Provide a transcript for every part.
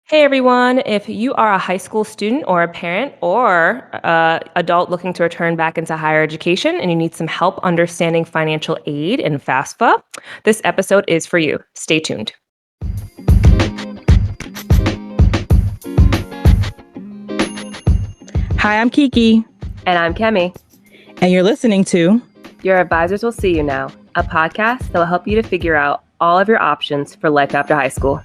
Hey everyone, if you are a high school student or a parent or adult looking to return back into higher education and you need some help understanding financial aid and FAFSA, this episode is for you. Stay tuned. Hi, I'm Kiki. And I'm Kemi. And you're listening to Your Advisors Will See You Now, a podcast that will help you to figure out all of your options for life after high school.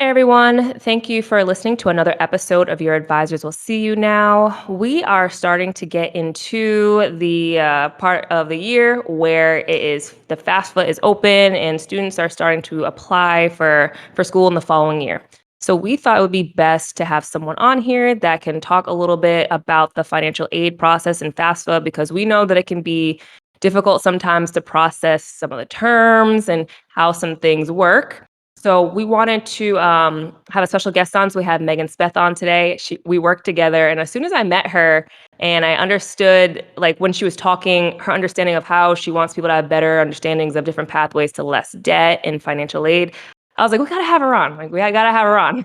Hey everyone, thank you for listening to another episode of Your Advisors Will See You Now. We are starting to get into the part of the year where the FAFSA is open and students are starting to apply for school in the following year. So we thought it would be best to have someone on here that can talk a little bit about the financial aid process in FAFSA, because we know that it can be difficult sometimes to process some of the terms and how some things work. So we wanted to have a special guest on. So we had Megan Speth on today. We worked together. And as soon as I met her and I understood, like when she was talking, her understanding of how she wants people to have better understandings of different pathways to less debt and financial aid, I was like, we got to have her on. We got to have her on.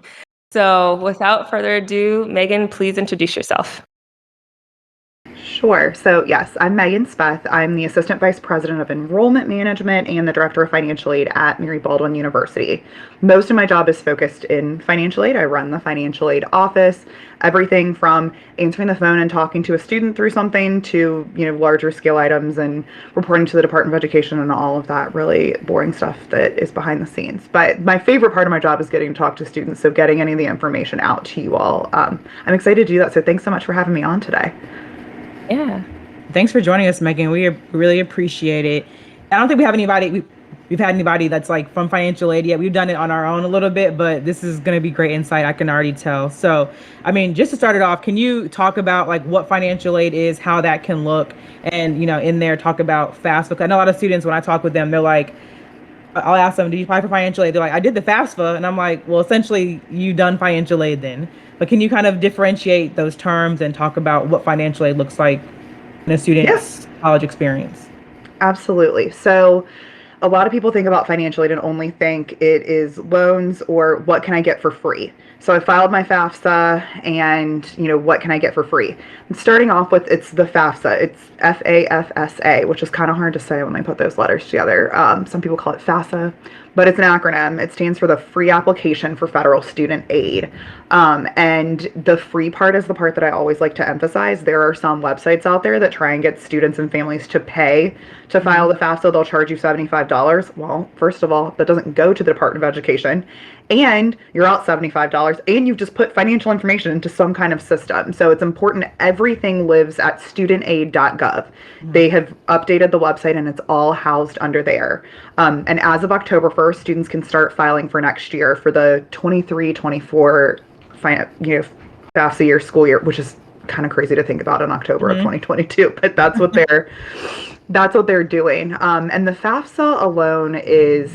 So without further ado, Megan, please introduce yourself. Sure. So yes, I'm Megan Speth. I'm the Assistant Vice President of Enrollment Management and the Director of Financial Aid at Mary Baldwin University. Most of my job is focused in financial aid. I run the financial aid office, everything from answering the phone and talking to a student through something to, larger scale items and reporting to the Department of Education and all of that really boring stuff that is behind the scenes. But my favorite part of my job is getting to talk to students, so getting any of the information out to you all. I'm excited to do that. So thanks so much for having me on today. Yeah. Thanks for joining us, Megan. We really appreciate it. I don't think we have anybody, we've had anybody that's like from financial aid yet. We've done it on our own a little bit, but this is going to be great insight. I can already tell. So, just to start it off, can you talk about like what financial aid is, how that can look, and, in there talk about FAFSA? Because I know a lot of students, when I talk with them, they're like, I'll ask them, did you apply for financial aid? They're like, I did the FAFSA. And I'm like, well, essentially you done financial aid then. But can you kind of differentiate those terms and talk about what financial aid looks like in a student's college experience? Absolutely. So a lot of people think about financial aid and only think it is loans or what can I get for free. So I filed my FAFSA and, what can I get for free? And starting off with, it's the FAFSA. It's FAFSA, which is kind of hard to say when I put those letters together. Some people call it FAFSA, but it's an acronym. It stands for the Free Application for Federal Student Aid. And the free part is the part that I always like to emphasize. There are some websites out there that try and get students and families to pay to file the FAFSA. They'll charge you $75. Well, first of all, that doesn't go to the Department of Education. And you're out $75, and you've just put financial information into some kind of system. So it's important. Everything lives at studentaid.gov. They have updated the website, and it's all housed under there. And as of October 1st, students can start filing for next year for the 23-24 FAFSA year, school year, which is kind of crazy to think about in October of 2022, but that's what they're doing. And the FAFSA alone is,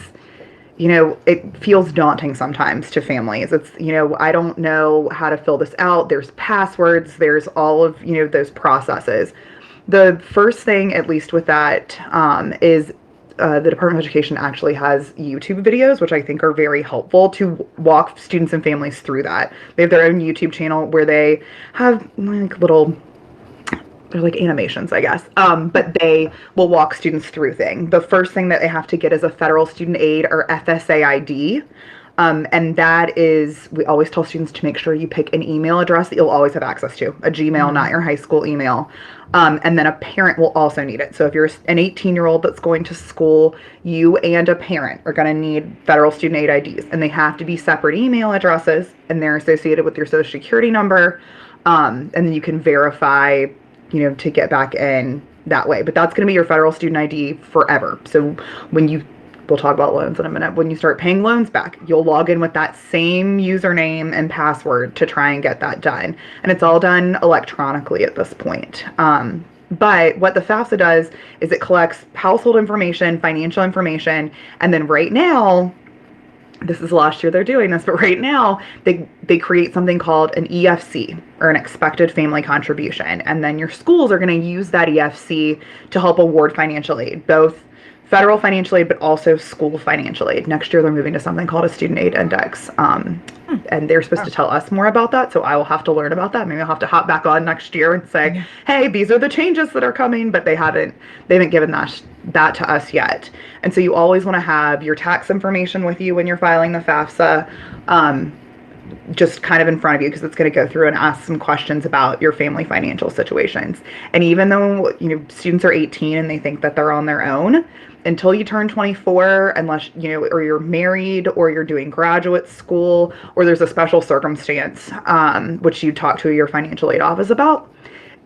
it feels daunting sometimes to families. It's, I don't know how to fill this out. There's passwords, there's all of, those processes. The first thing, at least with that, is the Department of Education actually has YouTube videos, which I think are very helpful to walk students and families through that. They have their own YouTube channel where they have they're like animations, I guess. But they will walk students through things. The first thing that they have to get is a federal student aid or FSA ID. And that is, we always tell students to make sure you pick an email address that you'll always have access to, a Gmail, not your high school email. And then a parent will also need it. So if you're an 18-year-old that's going to school, you and a parent are going to need federal student aid IDs. And they have to be separate email addresses, and they're associated with your social security number. And then you can verify, to get back in that way. But that's going to be your federal student ID forever. So we'll talk about loans in a minute. When you start paying loans back, you'll log in with that same username and password to try and get that done. And it's all done electronically at this point. But what the FAFSA does is it collects household information, financial information, and then right now, this is the last year they're doing this, but right now they create something called an EFC, or an expected family contribution. And then your schools are going to use that EFC to help award financial aid, both federal financial aid, but also school financial aid. Next year, they're moving to something called a student aid index. And they're supposed to tell us more about that. So I will have to learn about that. Maybe I'll have to hop back on next year and say, hey, these are the changes that are coming, but they haven't given that to us yet. And so you always want to have your tax information with you when you're filing the FAFSA. Just kind of in front of you, because it's going to go through and ask some questions about your family financial situations. And even though, students are 18 and they think that they're on their own, until you turn 24, unless, or you're married or you're doing graduate school or there's a special circumstance, which you talk to your financial aid office about,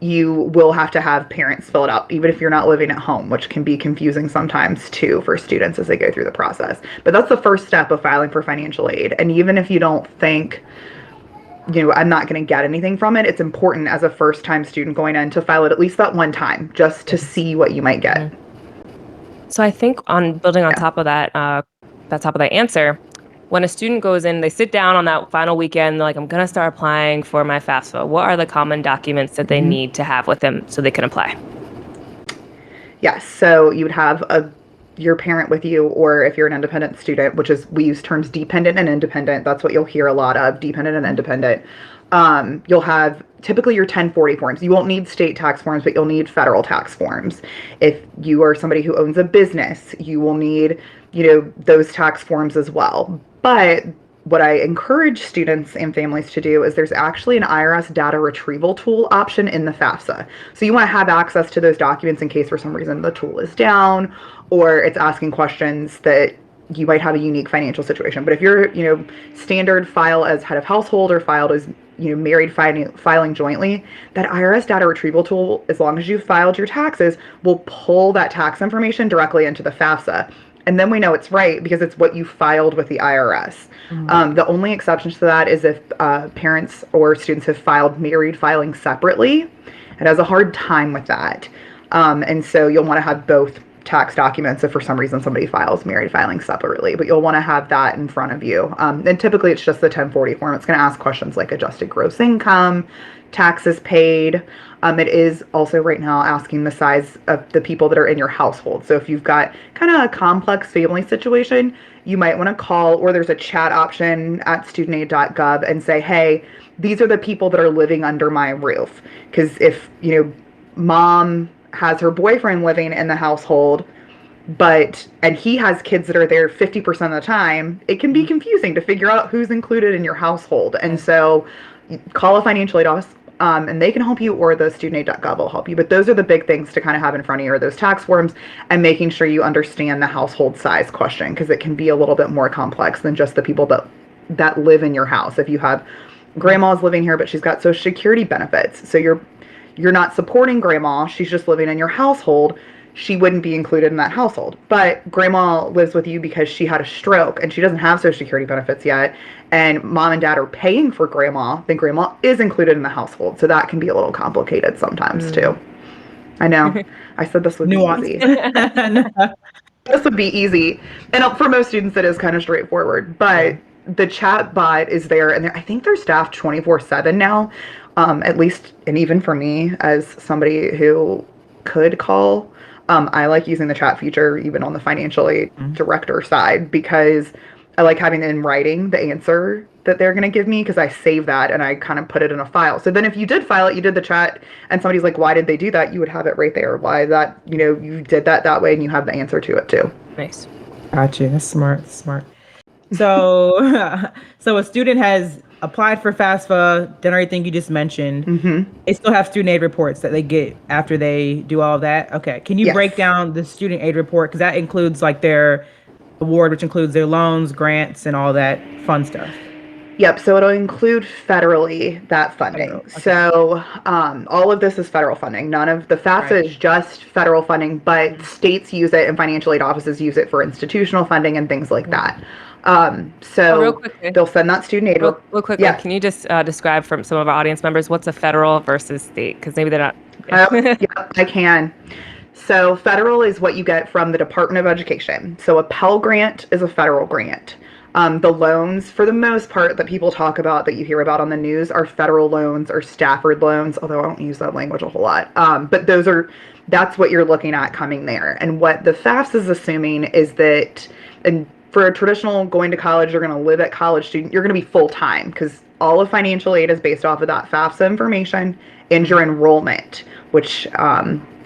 you will have to have parents fill it out, even if you're not living at home, which can be confusing sometimes too for students as they go through the process. But that's the first step of filing for financial aid. And even if you don't think, I'm not going to get anything from it, it's important as a first-time student going in to file it at least that one time, just to see what you might get. So I think on building on top of that answer, when a student goes in, they sit down on that final weekend, they're like, I'm going to start applying for my FAFSA. What are the common documents that they need to have with them so they can apply? Yes. So you would have your parent with you, or if you're an independent student, which is, we use terms dependent and independent. That's what you'll hear a lot of, dependent and independent. You'll have typically your 1040 forms. You won't need state tax forms, but you'll need federal tax forms. If you are somebody who owns a business, you will need, those tax forms as well. But what I encourage students and families to do is there's actually an IRS data retrieval tool option in the FAFSA. So you want to have access to those documents in case for some reason the tool is down or it's asking questions that you might have a unique financial situation. But if you're, standard file as head of household or filed as, married filing jointly, that IRS data retrieval tool, as long as you've filed your taxes, will pull that tax information directly into the FAFSA. And then we know it's right because it's what you filed with the IRS. The only exceptions to that is if parents or students have filed married filing separately. It has a hard time with that. And so you'll want to have both tax documents if for some reason somebody files married filing separately, but you'll want to have that in front of you. And typically it's just the 1040 form. It's going to ask questions like adjusted gross income, taxes paid. It is also right now asking the size of the people that are in your household. So if you've got kind of a complex family situation, you might want to call, or there's a chat option at studentaid.gov and say, hey, these are the people that are living under my roof. Because if, mom has her boyfriend living in the household, and he has kids that are there 50% of the time, it can be confusing to figure out who's included in your household. And so call a financial aid office, and they can help you, or the studentaid.gov will help you. But those are the big things to kind of have in front of you, are those tax forms and making sure you understand the household size question, because it can be a little bit more complex than just the people that live in your house. If you have grandma's living here, but she's got Social Security benefits, so you're not supporting grandma, she's just living in your household, she wouldn't be included in that household. But grandma lives with you because she had a stroke and she doesn't have Social Security benefits yet, and mom and dad are paying for grandma, then grandma is included in the household. So that can be a little complicated sometimes too. I know. I said this would be easy. This would be easy. And for most students, it is kind of straightforward. But the chat bot is there, and I think they're staffed 24/7 now, at least, and even for me as somebody who could call, I like using the chat feature even on the financial aid director side, because I like having in writing the answer that they're going to give me, because I save that and I kind of put it in a file. So then if you did file it, you did the chat, and somebody's like, why did they do that? You would have it right there. Why that, you did that way, and you have the answer to it too. Nice. Gotcha. That's smart. So, so a student has applied for FAFSA, done everything you just mentioned. They still have student aid reports that they get after they do all of that. Okay. Can you break down the student aid report? Because that includes like their award, which includes their loans, grants, and all that fun stuff. Yep. So it'll include federally that funding. Okay. So all of this is federal funding. None of the FAFSA is just federal funding, but states use it and financial aid offices use it for institutional funding and things like that. So real quickly, they'll send that student aid. Real quickly, can you just describe from some of our audience members what's a federal versus state? Because maybe they're not. Yeah, I can. So federal is what you get from the Department of Education. So a Pell Grant is a federal grant. The loans, for the most part, that people talk about, that you hear about on the news, are federal loans or Stafford loans, although I don't use that language a whole lot. But that's what you're looking at coming there. And what the FAFSA is assuming is that, and for a traditional going to college, you're going to live at college student, you're going to be full-time, because all of financial aid is based off of that FAFSA information and your enrollment, which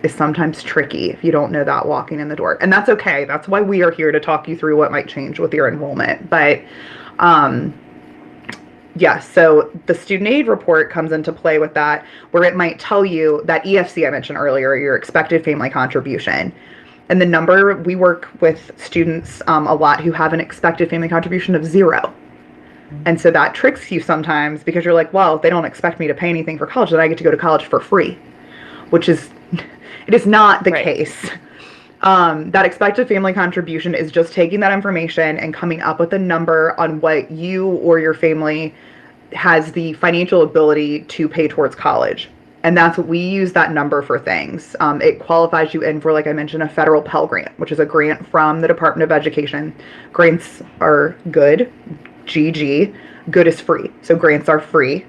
is sometimes tricky if you don't know that walking in the door. And that's okay. That's why we are here, to talk you through what might change with your enrollment. But yeah, so the student aid report comes into play with that, where it might tell you that EFC I mentioned earlier, your expected family contribution. And the number, we work with students a lot who have an expected family contribution of 0. And so that tricks you sometimes, because you're like, well, if they don't expect me to pay anything for college, then I get to go to college for free, which is, it is not the case. That expected family contribution is just taking that information and coming up with a number on what you or your family has the financial ability to pay towards college. And that's what we use that number for things. It qualifies you in for, like I mentioned, a federal Pell Grant, which is a grant from the Department of Education. Grants are good. GG. Good is free. So grants are free.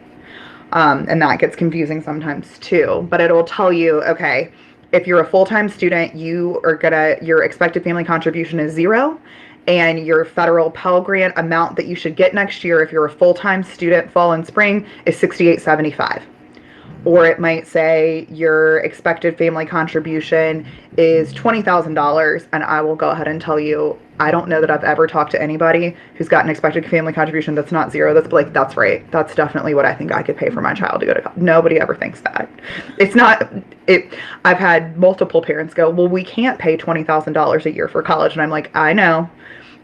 And that gets confusing sometimes too. But it'll tell you, okay, if you're a full-time student, your expected family contribution is 0. And your federal Pell Grant amount that you should get next year, if you're a full-time student, fall and spring, is $68.75. Or it might say your expected family contribution is $20,000, and I will go ahead and tell you, I don't know that I've ever talked to anybody who's got an expected family contribution that's not 0. That's like, that's right. That's definitely what I think I could pay for my child to go to college. Nobody ever thinks that. It's not it. I've had multiple parents go, well, we can't pay $20,000 a year for college, and I'm like, I know,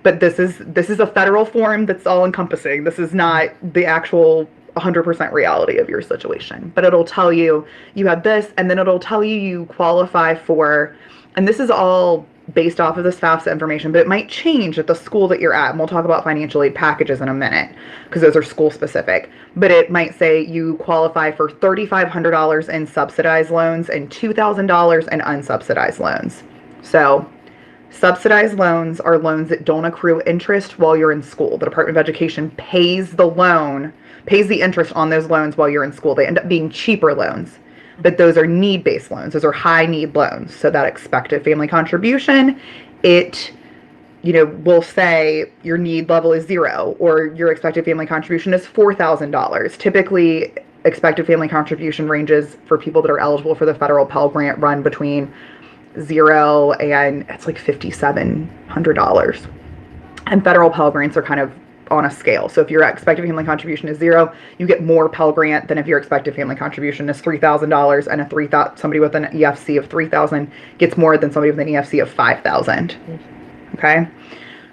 but this is a federal form that's all encompassing. This is not the actual 100% reality of your situation. But it'll tell you you have this, and then it'll tell you you qualify for, and this is all based off of this FAFSA information, but it might change at the school that you're at. And we'll talk about financial aid packages in a minute, because those are school specific. But it might say you qualify for $3,500 in subsidized loans and $2,000 in unsubsidized loans. So subsidized loans are loans that don't accrue interest while you're in school. The Department of Education pays the interest on those loans while you're in school. They end up being cheaper loans, but those are need-based loans. Those are high-need loans. So that expected family contribution, it, will say your need level is 0, or your expected family contribution is $4,000. Typically, expected family contribution ranges for people that are eligible for the federal Pell Grant run between 0 and it's like $5,700. And federal Pell Grants are kind of on a scale. So if your expected family contribution is 0, you get more Pell Grant than if your expected family contribution is $3,000, and somebody with an EFC of $3,000 gets more than somebody with an EFC of $5,000. Okay?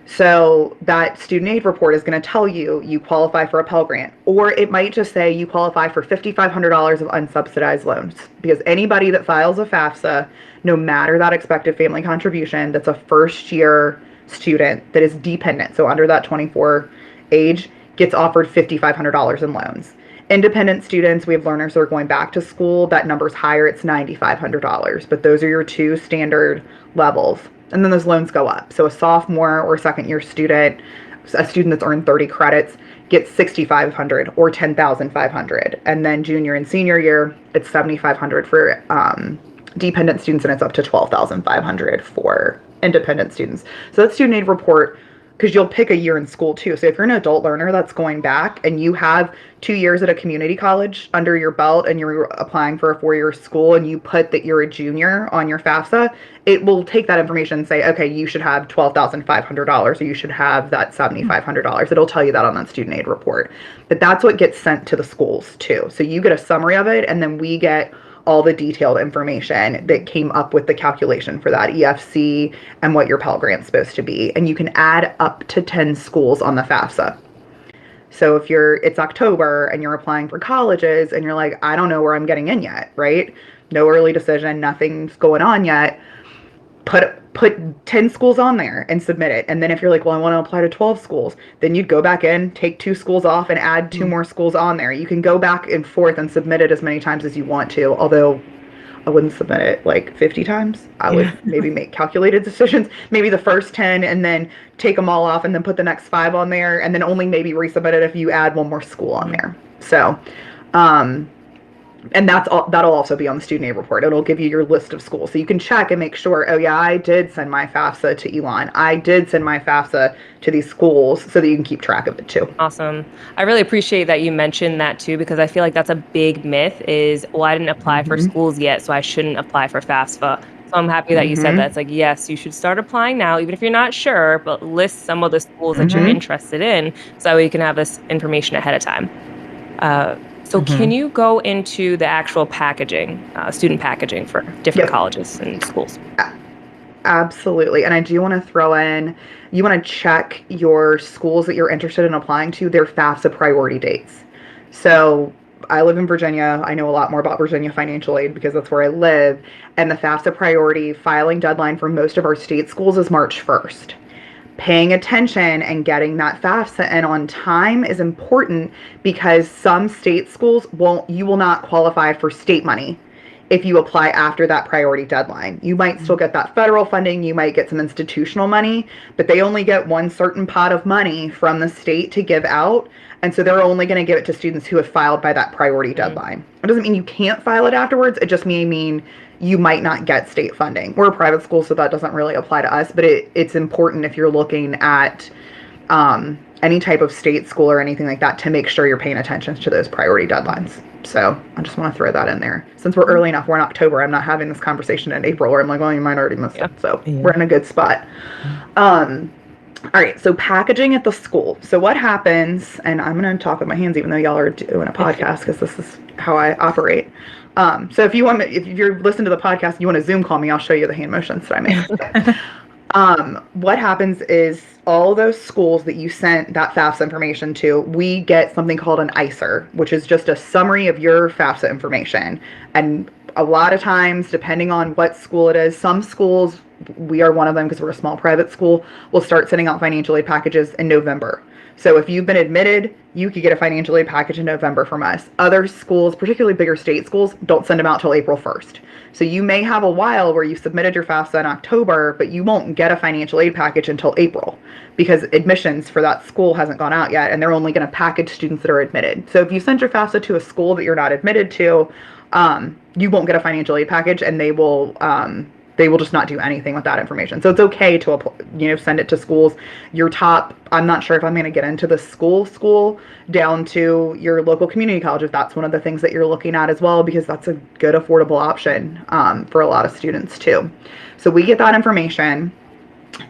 So that student aid report is going to tell you you qualify for a Pell Grant, or it might just say you qualify for $5,500 of unsubsidized loans, because anybody that files a FAFSA, no matter that expected family contribution, that's a first-year student that is dependent, so under that 24 age, gets offered $5,500 in loans. Independent students, we have learners that are going back to school, that number's higher, it's $9,500, but those are your two standard levels. And then those loans go up. So a sophomore or second year student, a student that's earned 30 credits, gets $6,500 or $10,500. And then junior and senior year, it's $7,500 for dependent students, and it's up to $12,500 for independent students. So that student aid report, because you'll pick a year in school too. So if you're an adult learner that's going back and you have 2 years at a community college under your belt and you're applying for a 4-year school, and you put that you're a junior on your FAFSA, it will take that information and say, okay, you should have $12,500, or you should have that $7,500. It'll tell you that on that student aid report. But that's what gets sent to the schools too. So you get a summary of it, and then we get all the detailed information that came up with the calculation for that EFC and what your Pell Grant's supposed to be. And you can add up to 10 schools on the FAFSA. So if it's October and you're applying for colleges and you're like, I don't know where I'm getting in yet, right? No early decision, nothing's going on yet. Put 10 schools on there and submit it. And then if you're like, well, I want to apply to 12 schools, then you'd go back in, take 2 schools off, and add 2 more schools on there. You can go back and forth and submit it as many times as you want to, although I wouldn't submit it like 50 times. I would maybe make calculated decisions, maybe the first 10 and then take them all off and then put the next 5 on there and then only maybe resubmit it if you add one more school on there. So, and that'll also be on the student aid report. It'll give you your list of schools. So you can check and make sure, oh yeah, I did send my FAFSA to Elon. I did send my FAFSA to these schools, so that you can keep track of it too. Awesome. I really appreciate that you mentioned that too, because I feel like that's a big myth is, well, I didn't apply for schools yet, so I shouldn't apply for FAFSA. So I'm happy that you said that. It's like, yes, you should start applying now, even if you're not sure, but list some of the schools that you're interested in so you can have this information ahead of time. So can you go into the actual packaging, student packaging for different colleges and schools? Absolutely. And I do want to throw in, you want to check your schools that you're interested in applying to, their FAFSA priority dates. So I live in Virginia. I know a lot more about Virginia financial aid because that's where I live. And the FAFSA priority filing deadline for most of our state schools is March 1st. Paying attention and getting that FAFSA in on time is important because some state schools you will not qualify for state money if you apply after that priority deadline. You might still get that federal funding, you might get some institutional money, but they only get one certain pot of money from the state to give out. And so they're only going to give it to students who have filed by that priority deadline. It doesn't mean you can't file it afterwards. It just may mean you might not get state funding. We're a private school, so that doesn't really apply to us, but it's important if you're looking at any type of state school or anything like that to make sure you're paying attention to those priority deadlines. So I just want to throw that in there. Since we're early enough, we're in October, I'm not having this conversation in April where I'm like, well, you might already missed it. So we're in a good spot. All right, so packaging at the school. So what happens, and I'm going to talk with my hands even though y'all are doing a podcast because this is how I operate. So if you're listening to the podcast and you want to Zoom call me, I'll show you the hand motions that I make. What happens is all those schools that you sent that FAFSA information to, we get something called an ICER, which is just a summary of your FAFSA information. And a lot of times, depending on what school it is, some schools, we are one of them because we're a small private school, will start sending out financial aid packages in November. So if you've been admitted, you could get a financial aid package in November from us. Other schools, particularly bigger state schools, don't send them out till April 1st. So you may have a while where you submitted your FAFSA in October, but you won't get a financial aid package until April because admissions for that school hasn't gone out yet, and they're only going to package students that are admitted. So if you send your FAFSA to a school that you're not admitted to, you won't get a financial aid package, and they will just not do anything with that information. So it's okay to, send it to schools. Your top, I'm not sure if I'm going to get into the school down to your local community college, if that's one of the things that you're looking at as well, because that's a good affordable option for a lot of students too. So we get that information,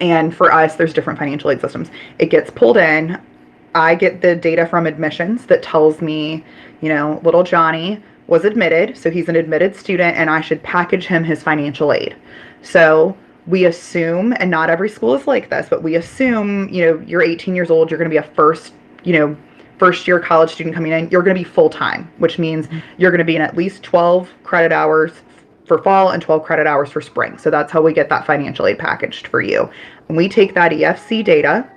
and for us, there's different financial aid systems. It gets pulled in. I get the data from admissions that tells me, little Johnny was admitted, so he's an admitted student, and I should package him his financial aid. So we assume, and not every school is like this, but we assume, you're 18 years old, you're going to be a first year college student coming in, you're going to be full-time, which means you're going to be in at least 12 credit hours for fall and 12 credit hours for spring. So that's how we get that financial aid packaged for you. And we take that EFC data,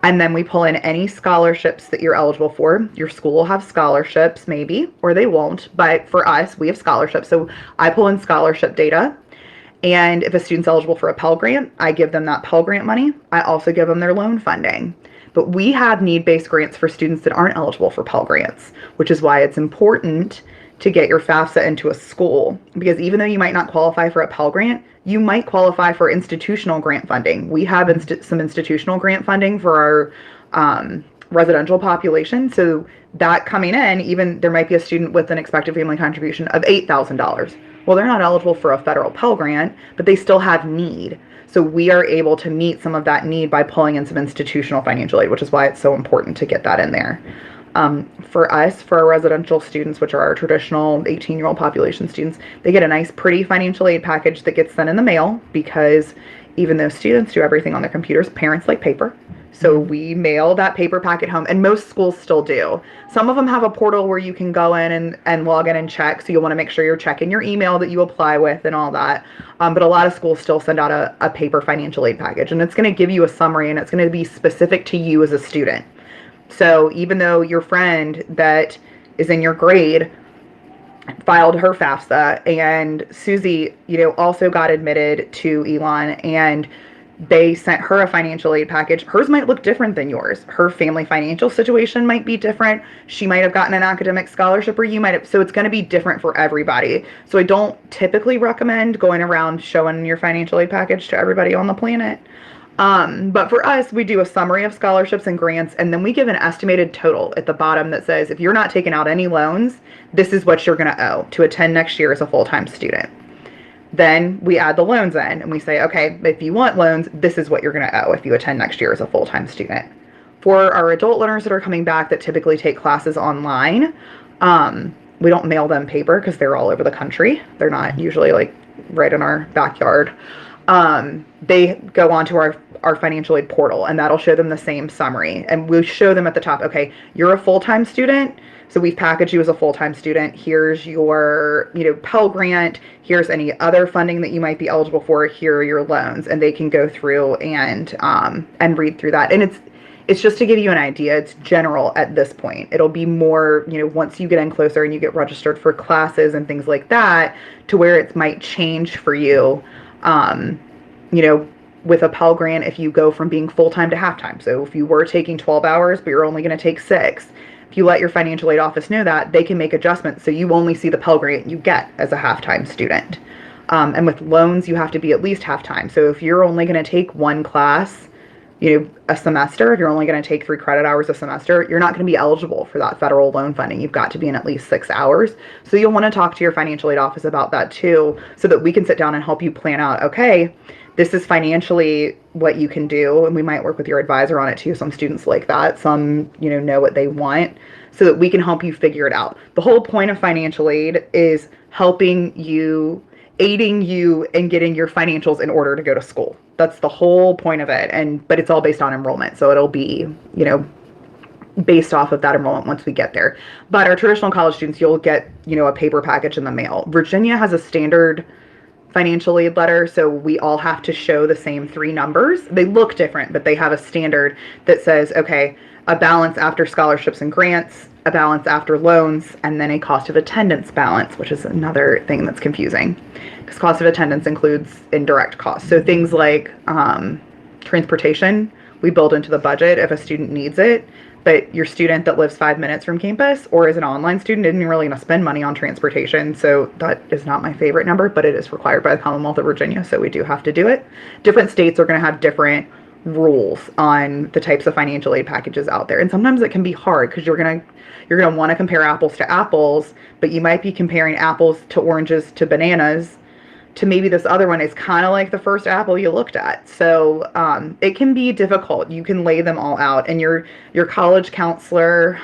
and then we pull in any scholarships that you're eligible for. Your school will have scholarships, maybe, or they won't. But for us, we have scholarships. So I pull in scholarship data. And if a student's eligible for a Pell Grant, I give them that Pell Grant money. I also give them their loan funding. But we have need-based grants for students that aren't eligible for Pell Grants, which is why it's important to get your FAFSA into a school. Because even though you might not qualify for a Pell Grant, you might qualify for institutional grant funding. We have some institutional grant funding for our residential population. So that coming in, even there might be a student with an expected family contribution of $8,000. Well, they're not eligible for a federal Pell Grant, but they still have need. So we are able to meet some of that need by pulling in some institutional financial aid, which is why it's so important to get that in there. For us, for our residential students, which are our traditional 18-year-old population students, they get a nice, pretty financial aid package that gets sent in the mail because even though students do everything on their computers, parents like paper. So we mail that paper packet home, and most schools still do. Some of them have a portal where you can go in and log in and check, so you'll want to make sure you're checking your email that you apply with and all that. But a lot of schools still send out a paper financial aid package, and it's going to give you a summary, and it's going to be specific to you as a student. So even though your friend that is in your grade filed her FAFSA, and Susie, also got admitted to Elon, and they sent her a financial aid package. Hers might look different than yours. Her family financial situation might be different. She might have gotten an academic scholarship, or you might have. So it's going to be different for everybody. So I don't typically recommend going around showing your financial aid package to everybody on the planet. But for us, we do a summary of scholarships and grants, and then we give an estimated total at the bottom that says, if you're not taking out any loans, this is what you're going to owe to attend next year as a full-time student. Then we add the loans in, and we say, okay, if you want loans, this is what you're going to owe if you attend next year as a full-time student. For our adult learners that are coming back that typically take classes online, we don't mail them paper because they're all over the country. They're not usually like right in our backyard. They go onto our financial aid portal, and that'll show them the same summary. And we show them at the top, okay, you're a full-time student, so we've packaged you as a full-time student. Here's your, Pell Grant. Here's any other funding that you might be eligible for. Here are your loans, and they can go through and read through that. And it's just to give you an idea. It's general at this point. It'll be more, once you get in closer and you get registered for classes and things like that, to where it might change for you. With a Pell Grant, if you go from being full-time to half-time. So if you were taking 12 hours, but you're only going to take 6, if you let your financial aid office know that, they can make adjustments so you only see the Pell Grant you get as a half-time student. And with loans, you have to be at least half-time. So if you're only going to take one class, a semester, if you're only going to take 3 credit hours a semester, you're not going to be eligible for that federal loan funding. You've got to be in at least 6 hours. So you'll want to talk to your financial aid office about that too, so that we can sit down and help you plan out, okay, this is financially what you can do. And we might work with your advisor on it too. Some students like that. Some, know what they want, so that we can help you figure it out. The whole point of financial aid is helping you, aiding you in getting your financials in order to go to school. That's the whole point of it. But it's all based on enrollment. So it'll be, based off of that enrollment once we get there. But our traditional college students, you'll get, a paper package in the mail. Virginia has a standard financial aid letter, so we all have to show the same 3 numbers. They look different, but they have a standard that says, okay, a balance after scholarships and grants, a balance after loans, and then a cost of attendance balance, which is another thing that's confusing, because cost of attendance includes indirect costs. So things like transportation, we build into the budget if a student needs it. But your student that lives 5 minutes from campus or is an online student isn't really going to spend money on transportation. So that is not my favorite number, but it is required by the Commonwealth of Virginia. So we do have to do it. Different states are going to have different rules on the types of financial aid packages out there. And sometimes it can be hard because you're going to want to compare apples to apples, but you might be comparing apples to oranges to bananas to maybe this other one is kind of like the first apple you looked at. So it can be difficult. You can lay them all out, and your college counselor,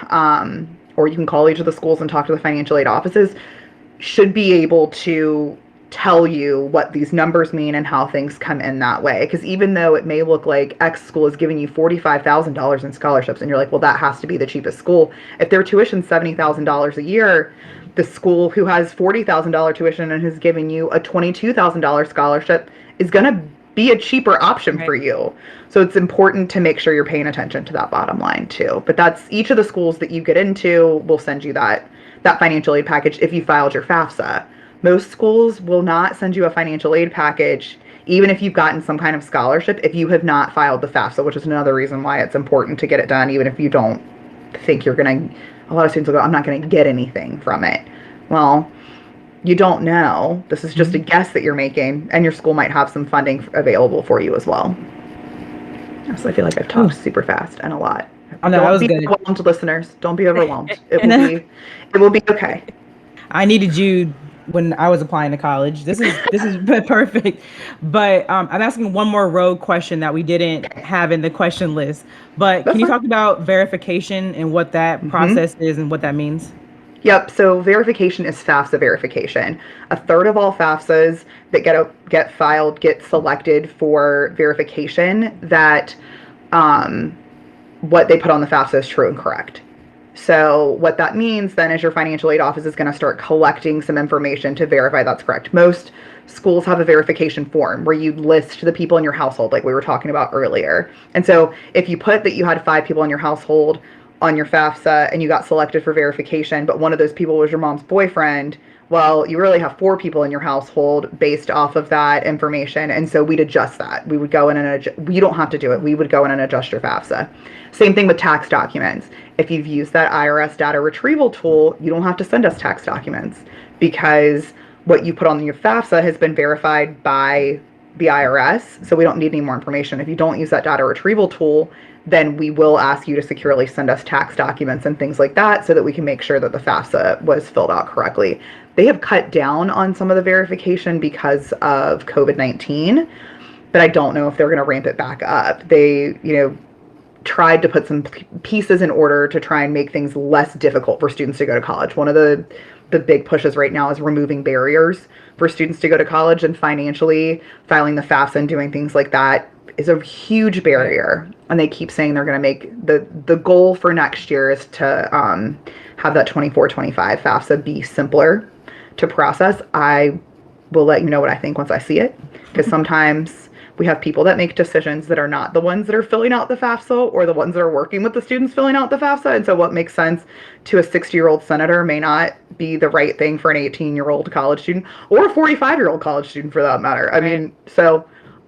or you can call each of the schools and talk to the financial aid offices, should be able to tell you what these numbers mean and how things come in that way. Because even though it may look like X school is giving you $45,000 in scholarships, and you're like, well, that has to be the cheapest school. If their tuition's $70,000 a year, the school who has $40,000 tuition and has given you a $22,000 scholarship is going to be a cheaper option for you. So it's important to make sure you're paying attention to that bottom line too. But that's each of the schools that you get into will send you that financial aid package if you filed your FAFSA. Most schools will not send you a financial aid package even if you've gotten some kind of scholarship if you have not filed the FAFSA, which is another reason why it's important to get it done even if you don't think you're going to. A lot of students will go, I'm not going to get anything from it. Well, you don't know. This is just a guess that you're making, and your school might have some funding available for you as well. So I feel like I've talked super fast and a lot. Oh, no, that was good. Don't be overwhelmed, listeners. Don't be overwhelmed. It will be okay. I needed you when I was applying to college. This is perfect. But I'm asking one more rogue question that we didn't have in the question list. But can you talk about verification and what that process is and what that means? Yep. So verification is FAFSA verification. A third of all FAFSAs that get filed get selected for verification that what they put on the FAFSA is true and correct. So what that means then is your financial aid office is going to start collecting some information to verify that's correct. Most schools have a verification form where you list the people in your household, like we were talking about earlier. And so if you put that you had 5 people in your household, on your FAFSA and you got selected for verification, but one of those people was your mom's boyfriend, well, you really have 4 people in your household based off of that information. And so we'd adjust that. We would go in and you don't have to do it. We would go in and adjust your FAFSA. Same thing with tax documents. If you've used that IRS data retrieval tool, you don't have to send us tax documents because what you put on your FAFSA has been verified by the IRS. So we don't need any more information. If you don't use that data retrieval tool, then we will ask you to securely send us tax documents and things like that so that we can make sure that the FAFSA was filled out correctly. They have cut down on some of the verification because of COVID-19, but I don't know if they're going to ramp it back up. They, tried to put some pieces in order to try and make things less difficult for students to go to college. One of the big pushes right now is removing barriers for students to go to college, and financially filing the FAFSA and doing things like that is a huge barrier. And they keep saying they're going to make the goal for next year is to have that 24-25 FAFSA be simpler to process. I will let you know what I think once I see it, because sometimes we have people that make decisions that are not the ones that are filling out the FAFSA or the ones that are working with the students filling out the FAFSA. And so what makes sense to a 60-year-old senator may not be the right thing for an 18-year-old college student or a 45-year-old college student for that matter. I mean, so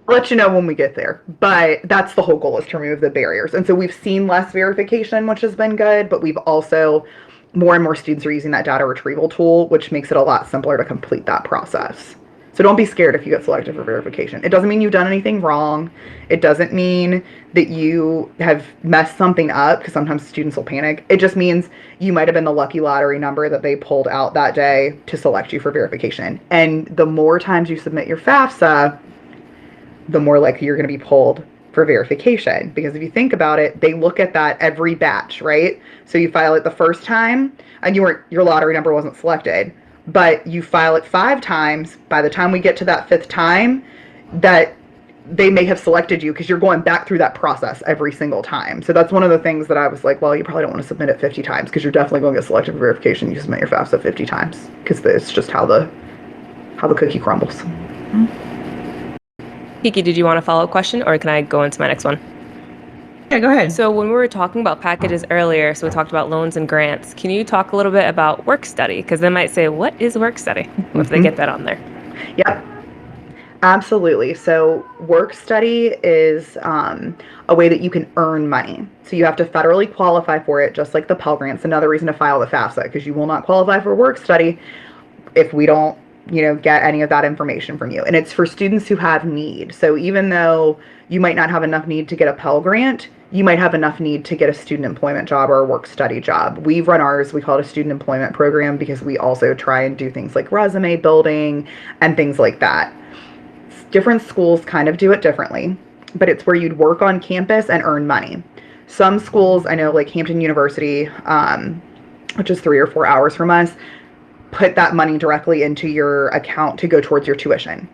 I'll let you know when we get there. But that's the whole goal, is to remove the barriers. And so we've seen less verification, which has been good, but we've also, more and more students are using that data retrieval tool, which makes it a lot simpler to complete that process. So don't be scared if you get selected for verification. It doesn't mean you've done anything wrong. It doesn't mean that you have messed something up, because sometimes students will panic. It just means you might have been the lucky lottery number that they pulled out that day to select you for verification. And the more times you submit your FAFSA, the more likely you're going to be pulled for verification. Because if you think about it, they look at that every batch, right? So you file it the first time and your lottery number wasn't selected, but you file it 5 times. By the time we get to that 5th time, that they may have selected you, because you're going back through that process every single time. So that's one of the things that I was like, well, you probably don't want to submit it 50 times, because you're definitely going to get selected for verification. You submit your FAFSA 50 times, because it's just how the cookie crumbles. Kiki, did you want a follow-up question, or can I go into my next one? Yeah, go ahead. So when we were talking about packages earlier, so we talked about loans and grants. Can you talk a little bit about work study? Because they might say, what is work study? If they get that on there. Yep. Absolutely. So work study is a way that you can earn money. So you have to federally qualify for it, just like the Pell Grants. Another reason to file the FAFSA, because you will not qualify for work study if we don't get any of that information from you. And it's for students who have need. So even though you might not have enough need to get a Pell Grant, you might have enough need to get a student employment job or a work study job. We run ours, we call it a student employment program, because we also try and do things like resume building and things like that. Different schools kind of do it differently, but it's where you'd work on campus and earn money. Some schools, I know, like Hampton University, which is 3 or 4 hours from us, put that money directly into your account to go towards your tuition.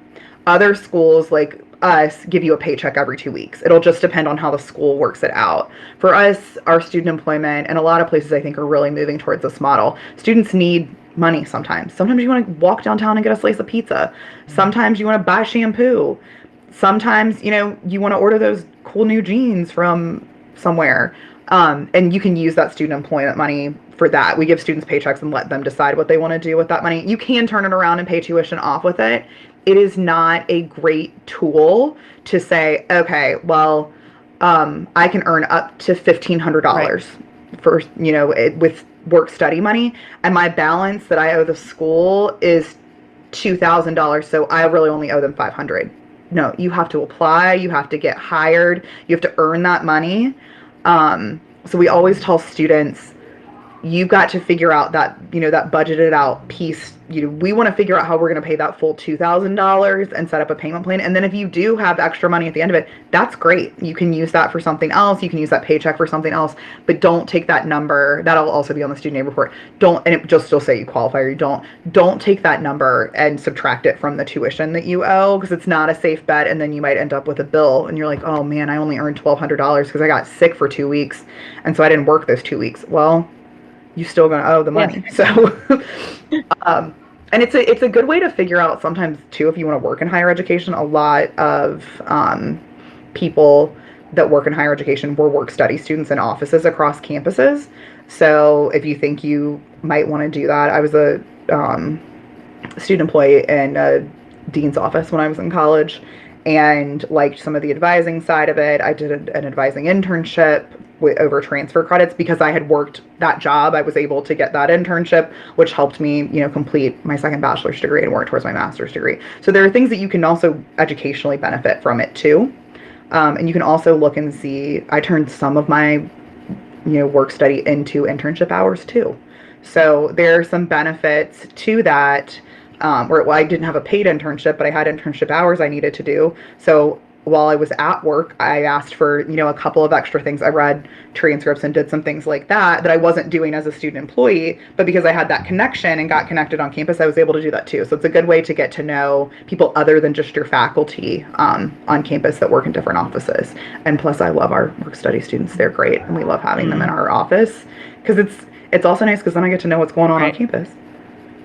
Other schools, like us, give you a paycheck every 2 weeks. It'll just depend on how the school works it out. For us, our student employment, and a lot of places I think are really moving towards this model, students need money sometimes. Sometimes you want to walk downtown and get a slice of pizza. Sometimes you want to buy shampoo. Sometimes, you want to order those cool new jeans from somewhere. And you can use that student employment money for that. We give students paychecks and let them decide what they want to do with that money. You can turn it around and pay tuition off with it. It is not a great tool to say, okay, well, I can earn up to $1,500 for, with work study money, and my balance that I owe the school is $2,000, so I really only owe them $500. No, you have to apply, you have to get hired, you have to earn that money. So we always tell students, you've got to figure out that, that budgeted out piece. We want to figure out how we're going to pay that full $2,000 and set up a payment plan. And then if you do have extra money at the end of it, that's great. You can use that for something else. You can use that paycheck for something else, but don't take that number. That'll also be on the student aid report. And it just will say you qualify or you don't take that number and subtract it from the tuition that you owe, because it's not a safe bet. And then you might end up with a bill and you're like, oh man, I only earned $1,200 because I got sick for 2 weeks. And so I didn't work those 2 weeks. Well, you're still going to owe the money. Yeah. So, and it's a good way to figure out sometimes too, if you want to work in higher education. A lot of people that work in higher education were work-study students in offices across campuses. So if you think you might want to do that, I was a student employee in a dean's office when I was in college and liked some of the advising side of it. I did an advising internship over transfer credits because I had worked that job. I was able to get that internship, which helped me, complete my second bachelor's degree and work towards my master's degree. So there are things that you can also educationally benefit from it too. And you can also look and see, I turned some of my, work study into internship hours too. So there are some benefits to that. I didn't have a paid internship, but I had internship hours I needed to do. So while I was at work, I asked for, a couple of extra things. I read transcripts and did some things like that I wasn't doing as a student employee, but because I had that connection and got connected on campus, I was able to do that too. So it's a good way to get to know people other than just your faculty on campus that work in different offices. And plus, I love our work study students. They're great, and we love having them in our office because it's also nice because then I get to know what's going on campus.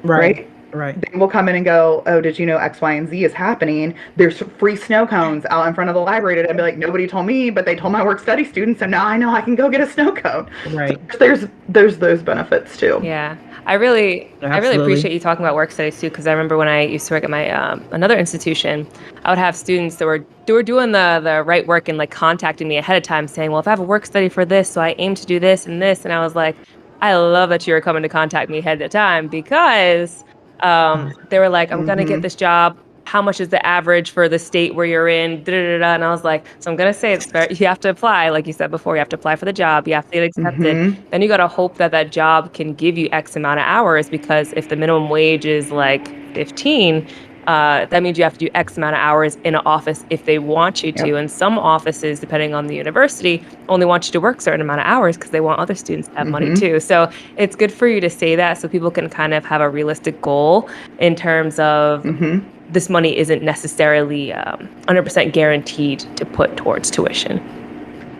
Right. They will come in and go, oh, did you know X, Y, and Z is happening? There's free snow cones out in front of the library today. I'd be like, nobody told me, but they told my work study students, so now I know I can go get a snow cone. Right. So there's those benefits too. Yeah. I really appreciate you talking about work studies too, because I remember when I used to work at my another institution, I would have students that were doing the right work and like contacting me ahead of time saying, well, if I have a work study for this, so I aim to do this and this. And I was like, I love that you were coming to contact me ahead of time because they were like, I'm going to get this job. How much is the average for the state where you're in? And I was like, so I'm going to say you have to apply. Like you said before, you have to apply for the job. You have to get accepted. Then you got to hope that job can give you X amount of hours, because if the minimum wage is like 15, that means you have to do X amount of hours in an office if they want you to. Yep. And some offices, depending on the university, only want you to work a certain amount of hours because they want other students to have money too. So it's good for you to say that so people can kind of have a realistic goal in terms of this money isn't necessarily 100% guaranteed to put towards tuition.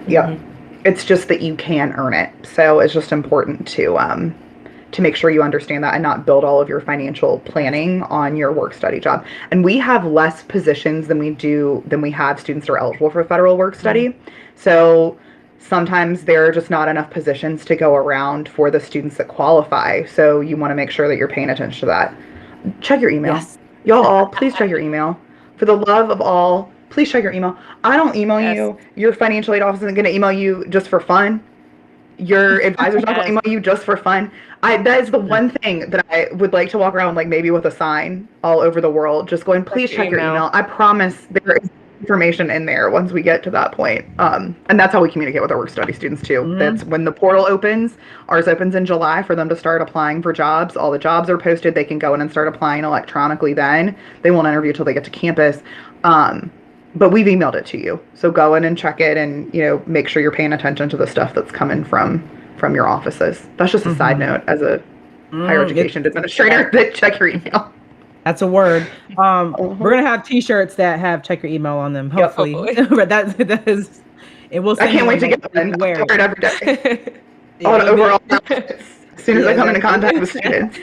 Yeah. It's just that you can earn it. So it's just important to make sure you understand that and not build all of your financial planning on your work study job. And we have less positions than we have students that are eligible for federal work study. So sometimes there are just not enough positions to go around for the students that qualify. So you want to make sure that you're paying attention to that. Check your email. Yes. Y'all all, please check your email. For the love of all, please check your email. I don't email you. Your financial aid office isn't going to email you just for fun. Your advisor's not going to email you just for fun. That is the one thing that I would like to walk around like maybe with a sign all over the world, just going, please check your email. I promise there is information in there once we get to that point. And that's how we communicate with our work study students too. That's when the portal opens. Ours opens in July for them to start applying for jobs. All the jobs are posted. They can go in and start applying electronically then. They won't interview till they get to campus. But we've emailed it to you. So go in and check it and, make sure you're paying attention to the stuff that's coming from your offices. That's just a side note as a higher education administrator, that check your email. That's a word. We're going to have t-shirts that have check your email on them, hopefully. But that is, it will. I can't wait to get them. I wear it every day. On overall, as soon as I come into contact with students.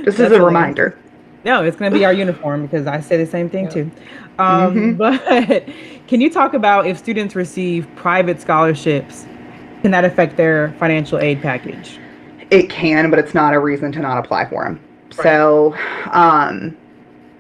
Just as a reminder. No, it's going to be our uniform because I say the same thing too. But can you talk about if students receive private scholarships, can that affect their financial aid package? It can, but it's not a reason to not apply for them. Right. So,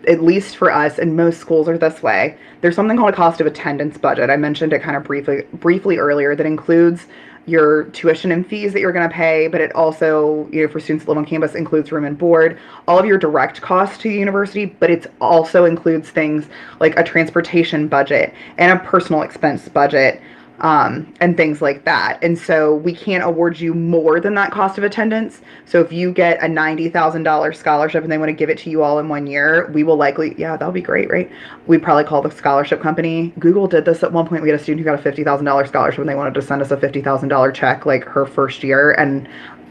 at least for us, and most schools are this way, there's something called a cost of attendance budget. I mentioned it kind of briefly earlier, that includes your tuition and fees that you're going to pay, but it also, for students that live on campus, includes room and board, all of your direct costs to the university, but it also includes things like a transportation budget and a personal expense budget, and things like that. And so we can't award you more than that cost of attendance. So if you get a $90,000 scholarship and they want to give it to you all in 1 year, we will likely, that'll be great, right? We'd probably call the scholarship company. Google did this at one point. We had a student who got a $50,000 scholarship and they wanted to send us a $50,000 check like her first year. And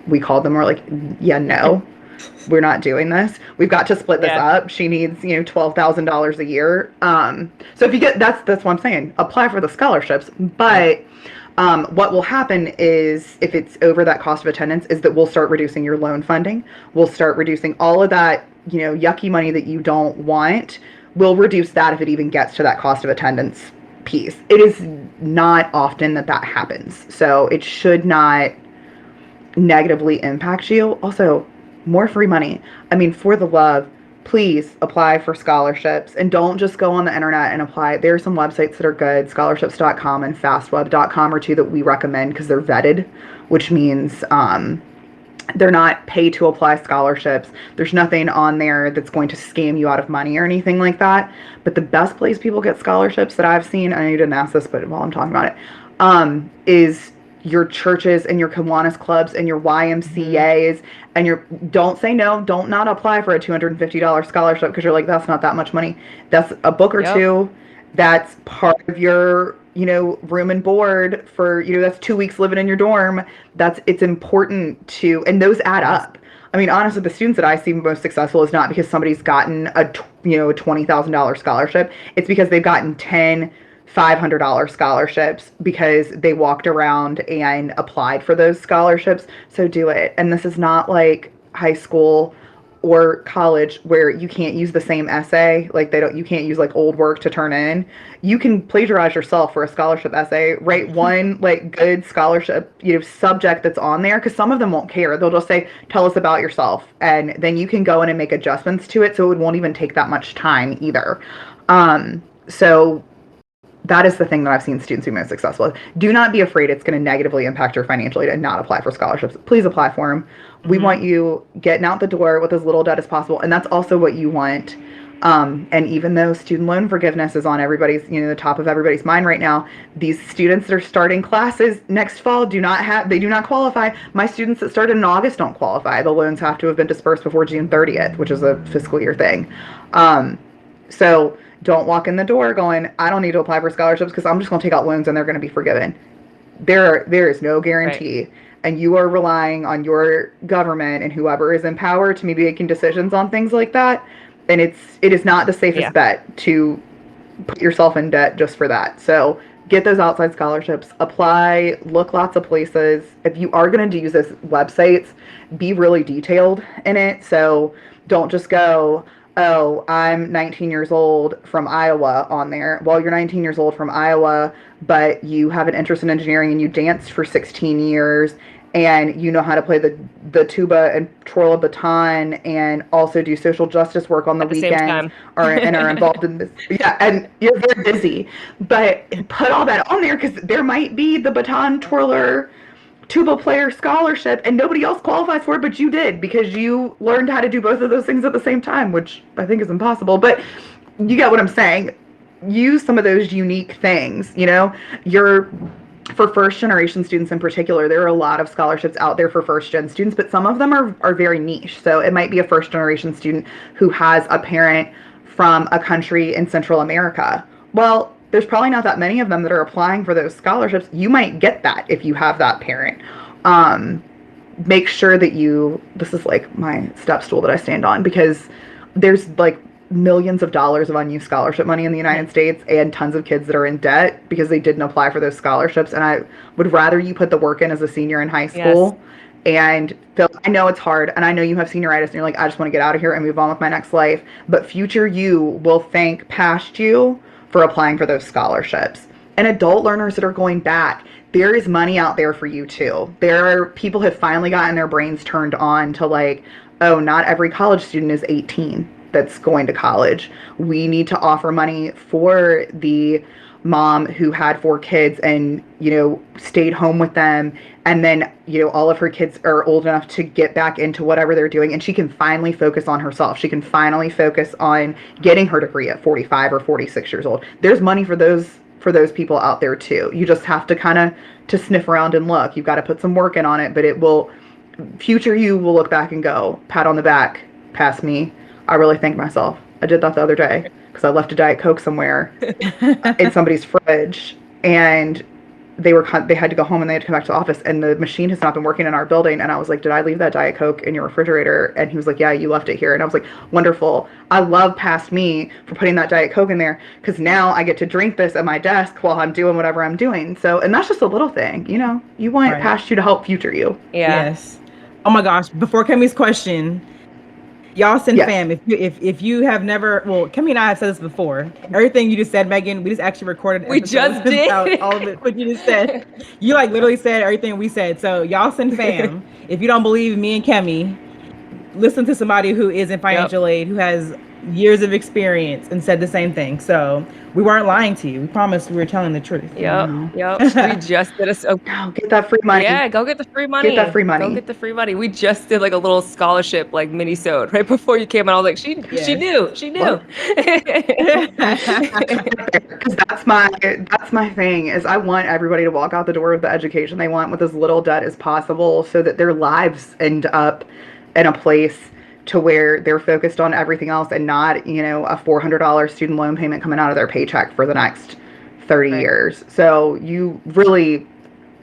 we called them. We're like, no, we're not doing this. We've got to split this up. She needs, $12,000 a year. So if you get, that's what I'm saying, apply for the scholarships. But what will happen is, if it's over that cost of attendance, is that we'll start reducing your loan funding. We'll start reducing all of that, yucky money that you don't want. We'll reduce that if it even gets to that cost of attendance piece. It is not often that happens. So it should not negatively impact you. Also, more free money. I mean, for the love, please apply for scholarships and don't just go on the internet and apply. There are some websites that are good. Scholarships.com and fastweb.com are two that we recommend because they're vetted, which means they're not pay to apply scholarships. There's nothing on there that's going to scam you out of money or anything like that. But the best place people get scholarships that I've seen, I know you didn't ask this, but while I'm talking about it, is your churches and your Kiwanis clubs and your YMCAs and your, don't say no, don't not apply for a $250 scholarship because you're like, that's not that much money. That's a book or two. That's part of your, room and board for, that's 2 weeks living in your dorm. It's important to, and those add up. I mean, honestly, the students that I see most successful is not because somebody's gotten a $20,000 scholarship. It's because they've gotten 10 $500 scholarships because they walked around and applied for those scholarships. So do it. And this is not like high school or college where you can't use the same essay. Like you can't use like old work to turn in. You can plagiarize yourself for a scholarship essay, write one like good scholarship, subject that's on there. Cause some of them won't care. They'll just say, tell us about yourself. And then you can go in and make adjustments to it. So it won't even take that much time either. So that is the thing that I've seen students be most successful with. Do not be afraid it's going to negatively impact your financial aid and not apply for scholarships. Please apply for them. We want you getting out the door with as little debt as possible. And that's also what you want. And even though student loan forgiveness is on everybody's, the top of everybody's mind right now, these students that are starting classes next fall do not qualify. My students that started in August don't qualify. The loans have to have been dispersed before June 30th, which is a fiscal year thing. So don't walk in the door going, I don't need to apply for scholarships because I'm just going to take out loans and they're going to be forgiven. There is no guarantee. Right. And you are relying on your government and whoever is in power to be making decisions on things like that. And it is not the safest bet to put yourself in debt just for that. So get those outside scholarships, apply, look lots of places. If you are going to use this websites, be really detailed in it. So don't just go, oh, I'm 19 years old from Iowa on there. Well, you're 19 years old from Iowa, but you have an interest in engineering and you danced for 16 years and you know how to play the tuba and twirl a baton and also do social justice work on the weekends and are involved in this. Yeah, and you're very busy. But put all that on there because there might be the baton twirler tuba player scholarship and nobody else qualifies for it, but you did because you learned how to do both of those things at the same time, which I think is impossible. But you get what I'm saying. Use some of those unique things, for first generation students in particular. There are a lot of scholarships out there for first gen students, but some of them are very niche. So it might be a first generation student who has a parent from a country in Central America. Well, there's probably not that many of them that are applying for those scholarships. You might get that if you have that parent. Make sure that this is like my step stool that I stand on because there's like millions of dollars of unused scholarship money in the United States and tons of kids that are in debt because they didn't apply for those scholarships. And I would rather you put the work in as a senior in high school. And Phil, I know it's hard and I know you have senioritis and you're like, I just want to get out of here and move on with my next life. But future you will thank past you for applying for those scholarships. And adult learners that are going back, there is money out there for you too. People have finally gotten their brains turned on to like, oh, not every college student is 18 that's going to college. We need to offer money for the mom who had 4 kids and, stayed home with them. And then, all of her kids are old enough to get back into whatever they're doing. And she can finally focus on herself. She can finally focus on getting her degree at 45 or 46 years old. There's money for those people out there too. You just have to to sniff around and look. You've got to put some work in on it, but future you will look back and go, pat on the back, past me. I really thank myself. I did that the other day because I left a Diet Coke somewhere in somebody's fridge and they had to go home and they had to come back to the office and the machine has not been working in our building. And I was like, did I leave that Diet Coke in your refrigerator? And he was like, yeah, you left it here. And I was like, wonderful. I love past me for putting that Diet Coke in there because now I get to drink this at my desk while I'm doing whatever I'm doing. So, and that's just a little thing, you want past you to help future you. Yeah. Yes. Oh my gosh. Before Kemi's question, Y'all Yes. fam, if you have never, well, Kimmy and I have said this before. Everything you just said, Megan, we just actually recorded an We episode just did. about all of it. What you just said, you like literally said everything we said. So y'all fam, if you don't believe me and Kimmy, listen to somebody who is in financial aid, who has years of experience, and said the same thing. So we weren't lying to you. We promised we were telling the truth. Yep. We just did Oh, get that free money. Yeah, go get the free money. Get that free money. Go get the free money. We just did like a little scholarship like mini-sode right before you came out. I was like, she knew. Because that's my thing is I want everybody to walk out the door with the education they want with as little debt as possible so that their lives end up in a place to where they're focused on everything else and not, a $400 student loan payment coming out of their paycheck for the next 30 years. So you really,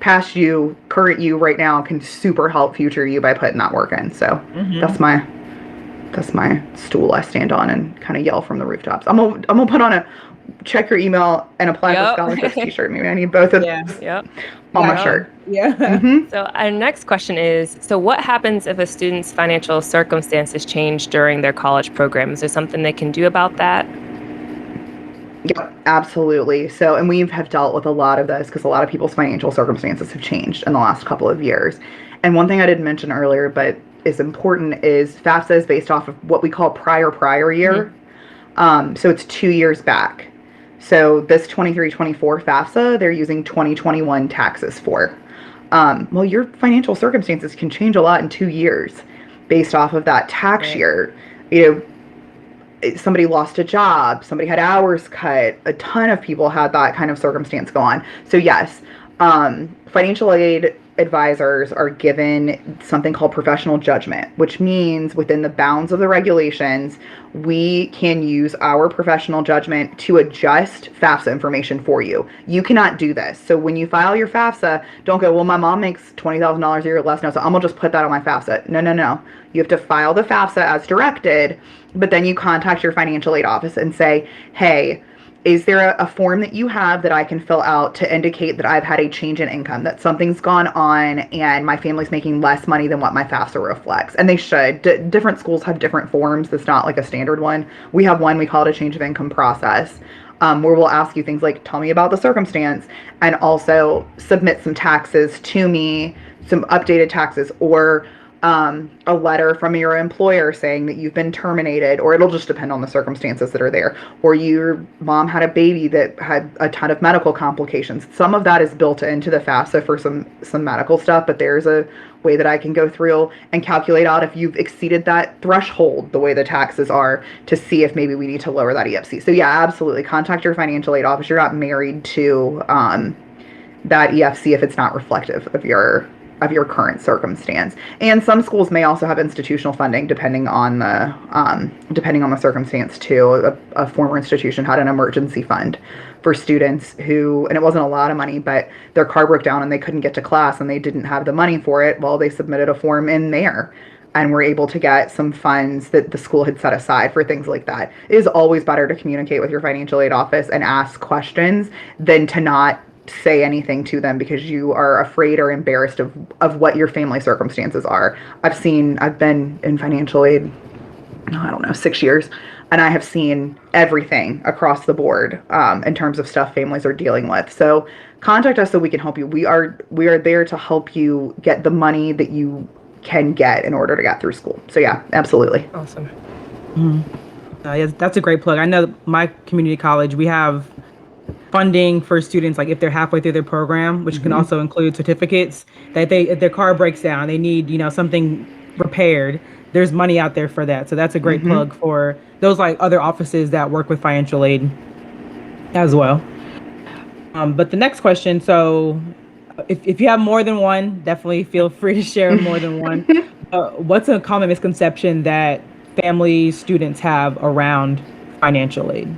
past you, current you right now can super help future you by putting that work in. So that's my stool I stand on and kind of yell from the rooftops. I'm gonna put on a check your email and apply for scholarships t-shirt. Maybe I need both of those on my shirt. So our next question is, so what happens if a student's financial circumstances change during their college program? Is there something they can do about that? Yeah, absolutely. So, and we have dealt with a lot of this because a lot of people's financial circumstances have changed in the last couple of years. And one thing I didn't mention earlier, but is important, is FAFSA is based off of what we call prior year. So it's 2 years back. So this 23-24 FAFSA, they're using 2021 taxes for. Well, your financial circumstances can change a lot in 2 years based off of that tax year. Somebody lost a job, somebody had hours cut, a ton of people had that kind of circumstance go on. So yes, financial aid advisors are given something called professional judgment, which means within the bounds of the regulations, we can use our professional judgment to adjust FAFSA information for you. You cannot do this. So when you file your FAFSA, don't go, well, my mom makes $20,000 a year or less now, so I'm gonna just put that on my FAFSA. No. You have to file the FAFSA as directed, but then you contact your financial aid office and say, hey, is there a form that you have that I can fill out to indicate that I've had a change in income, that something's gone on and my family's making less money than what my FAFSA reflects? And they should. Different schools have different forms. That's not like a standard one. We have one, we call it a change of income process, where we'll ask you things like, tell me about the circumstance, and also submit some taxes to me, some updated taxes, or a letter from your employer saying that you've been terminated, or it'll just depend on the circumstances that are there, or your mom had a baby that had a ton of medical complications. Some of that is built into the FAFSA for some medical stuff, but there's a way that I can go through and calculate out if you've exceeded that threshold the way the taxes are, to see if maybe we need to lower that EFC. So yeah, absolutely, contact your financial aid office. You're not married to that EFC if it's not reflective of your current circumstance. And some schools may also have institutional funding depending on the circumstance too. A former institution had an emergency fund for students who, and it wasn't a lot of money, but their car broke down and they couldn't get to class and they didn't have the money for it. Well, they submitted a form in there and were able to get some funds that the school had set aside for things like that. It is always better to communicate with your financial aid office and ask questions than to not say anything to them because you are afraid or embarrassed of what your family circumstances are. I've been in financial aid, I don't know, 6 years, and I have seen everything across the board in terms of stuff families are dealing with. So contact us so we can help you. We are there to help you get the money that you can get in order to get through school. So yeah, absolutely. Awesome. Yeah, that's a great plug. I know my community college, we have funding for students, like if they're halfway through their program, which can also include certificates, that if their car breaks down, they need, something repaired, there's money out there for that. So that's a great plug for those like other offices that work with financial aid as well. But the next question, so if you have more than one, definitely feel free to share more than one. What's a common misconception that family students have around financial aid?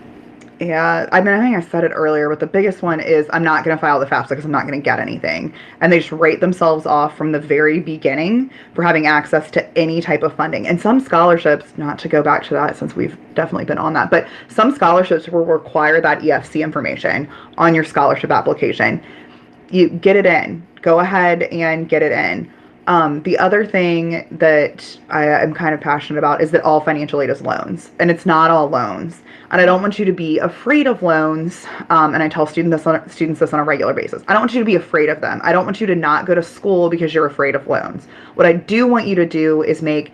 Yeah, I think I said it earlier, but the biggest one is I'm not going to file the FAFSA because I'm not going to get anything. And they just write themselves off from the very beginning for having access to any type of funding. And some scholarships, not to go back to that since we've definitely been on that, but some scholarships will require that EFC information on your scholarship application. You get it in. Go ahead and get it in. The other thing that I am kind of passionate about is that all financial aid is loans, and it's not all loans. And I don't want you to be afraid of loans. And I tell students this on a regular basis. I don't want you to be afraid of them. I don't want you to not go to school because you're afraid of loans. What I do want you to do is make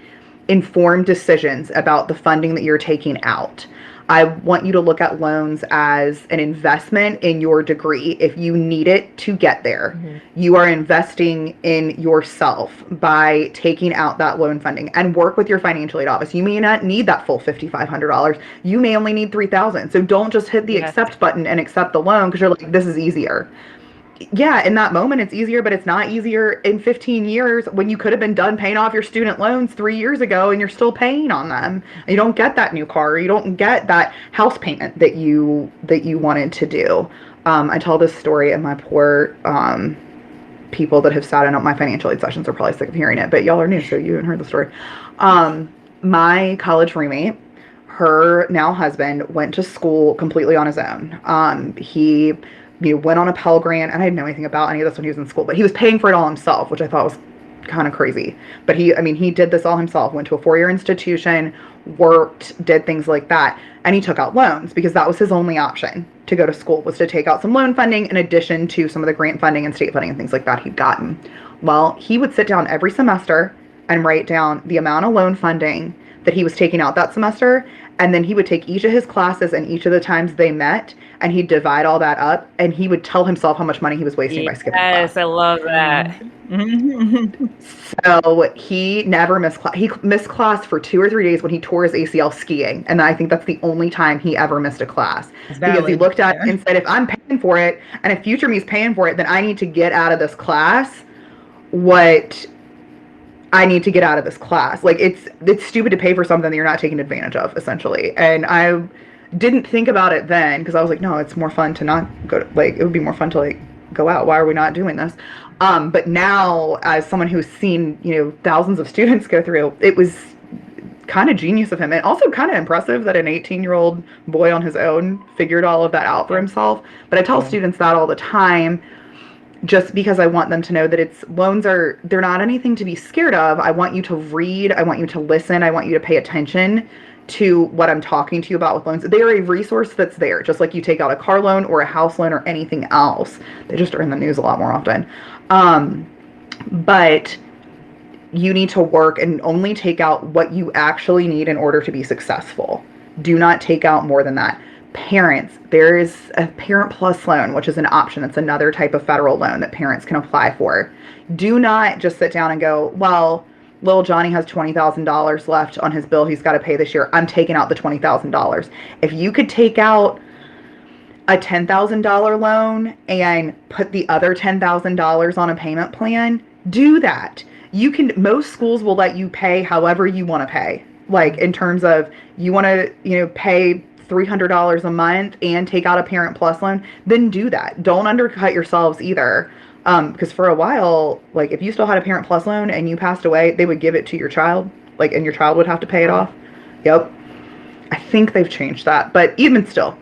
informed decisions about the funding that you're taking out. I want you to look at loans as an investment in your degree. If you need it to get there, you are investing in yourself by taking out that loan funding, and work with your financial aid office. You may not need that full $5,500. You may only need $3,000. So don't just hit the accept button and accept the loan because you're like, this is easier. Yeah, in that moment it's easier, but it's not easier in 15 years when you could have been done paying off your student loans 3 years ago and you're still paying on them. You don't get that new car, you don't get that house payment that you wanted to do. I tell this story, and my poor people that have sat in on my financial aid sessions are probably sick of hearing it, but y'all are new, so you haven't heard the story. My college roommate, her now husband, went to school completely on his own. He went on a Pell Grant, and I didn't know anything about any of this when he was in school, but he was paying for it all himself, which I thought was kind of crazy. But he did this all himself, went to a 4-year institution, worked, did things like that, and he took out loans because that was his only option to go to school, was to take out some loan funding in addition to some of the grant funding and state funding and things like that he'd gotten. Well, he would sit down every semester and write down the amount of loan funding that he was taking out that semester, and then he would take each of his classes and each of the times they met, and he'd divide all that up, and he would tell himself how much money he was wasting by skipping class. Yes, I love that. So he never missed class. He missed class for 2 or 3 days when he tore his ACL skiing, and I think that's the only time he ever missed a class. Because he looked at it and said, if I'm paying for it, and if future me's paying for it, then I need to get out of this class what I need to get out of this class. Like, it's stupid to pay for something that you're not taking advantage of, essentially. And I didn't think about it then, because I was like, no, it's more fun to not go to, like, it would be more fun to, like, go out. Why are we not doing this? But now, as someone who's seen, thousands of students go through, it was kind of genius of him, and also kind of impressive that an 18-year-old boy on his own figured all of that out for himself. But I tell students that all the time, just because I want them to know that loans they're not anything to be scared of. I want you to read, I want you to listen, I want you to pay attention to what I'm talking to you about with loans. They are a resource that's there, just like you take out a car loan or a house loan or anything else. They just are in the news a lot more often. But you need to work and only take out what you actually need in order to be successful. Do not take out more than that. Parents, there is a Parent Plus loan, which is an option. It's another type of federal loan that parents can apply for. Do not just sit down and go, well, little Johnny has $20,000 left on his bill he's got to pay this year. I'm taking out the $20,000. If you could take out a $10,000 loan and put the other $10,000 on a payment plan, do that. Most schools will let you pay however you want to pay. Like, in terms of, you want to, pay $300 a month and take out a Parent Plus loan, then do that. Don't undercut yourselves either. Because for a while, like, if you still had a Parent Plus loan and you passed away, they would give it to your child, like, and your child would have to pay it off. Yep. I think they've changed that. But even still,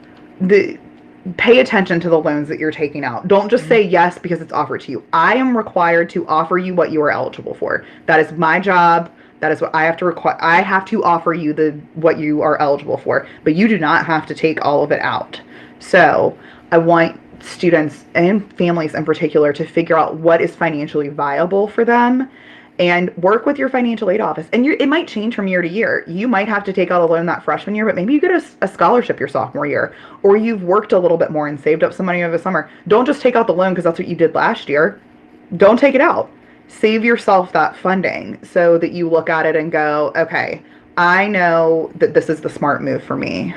pay attention to the loans that you're taking out. Don't just say yes because it's offered to you. I am required to offer you what you are eligible for. That is my job. That is what I have to require. I have to offer you what you are eligible for, but you do not have to take all of it out. So I want students and families in particular to figure out what is financially viable for them, and work with your financial aid office. And it might change from year to year. You might have to take out a loan that freshman year, but maybe you get a scholarship your sophomore year, or you've worked a little bit more and saved up some money over the summer. Don't just take out the loan because that's what you did last year. Don't take it out. Save yourself that funding so that you look at it and go, okay, I know that this is the smart move for me.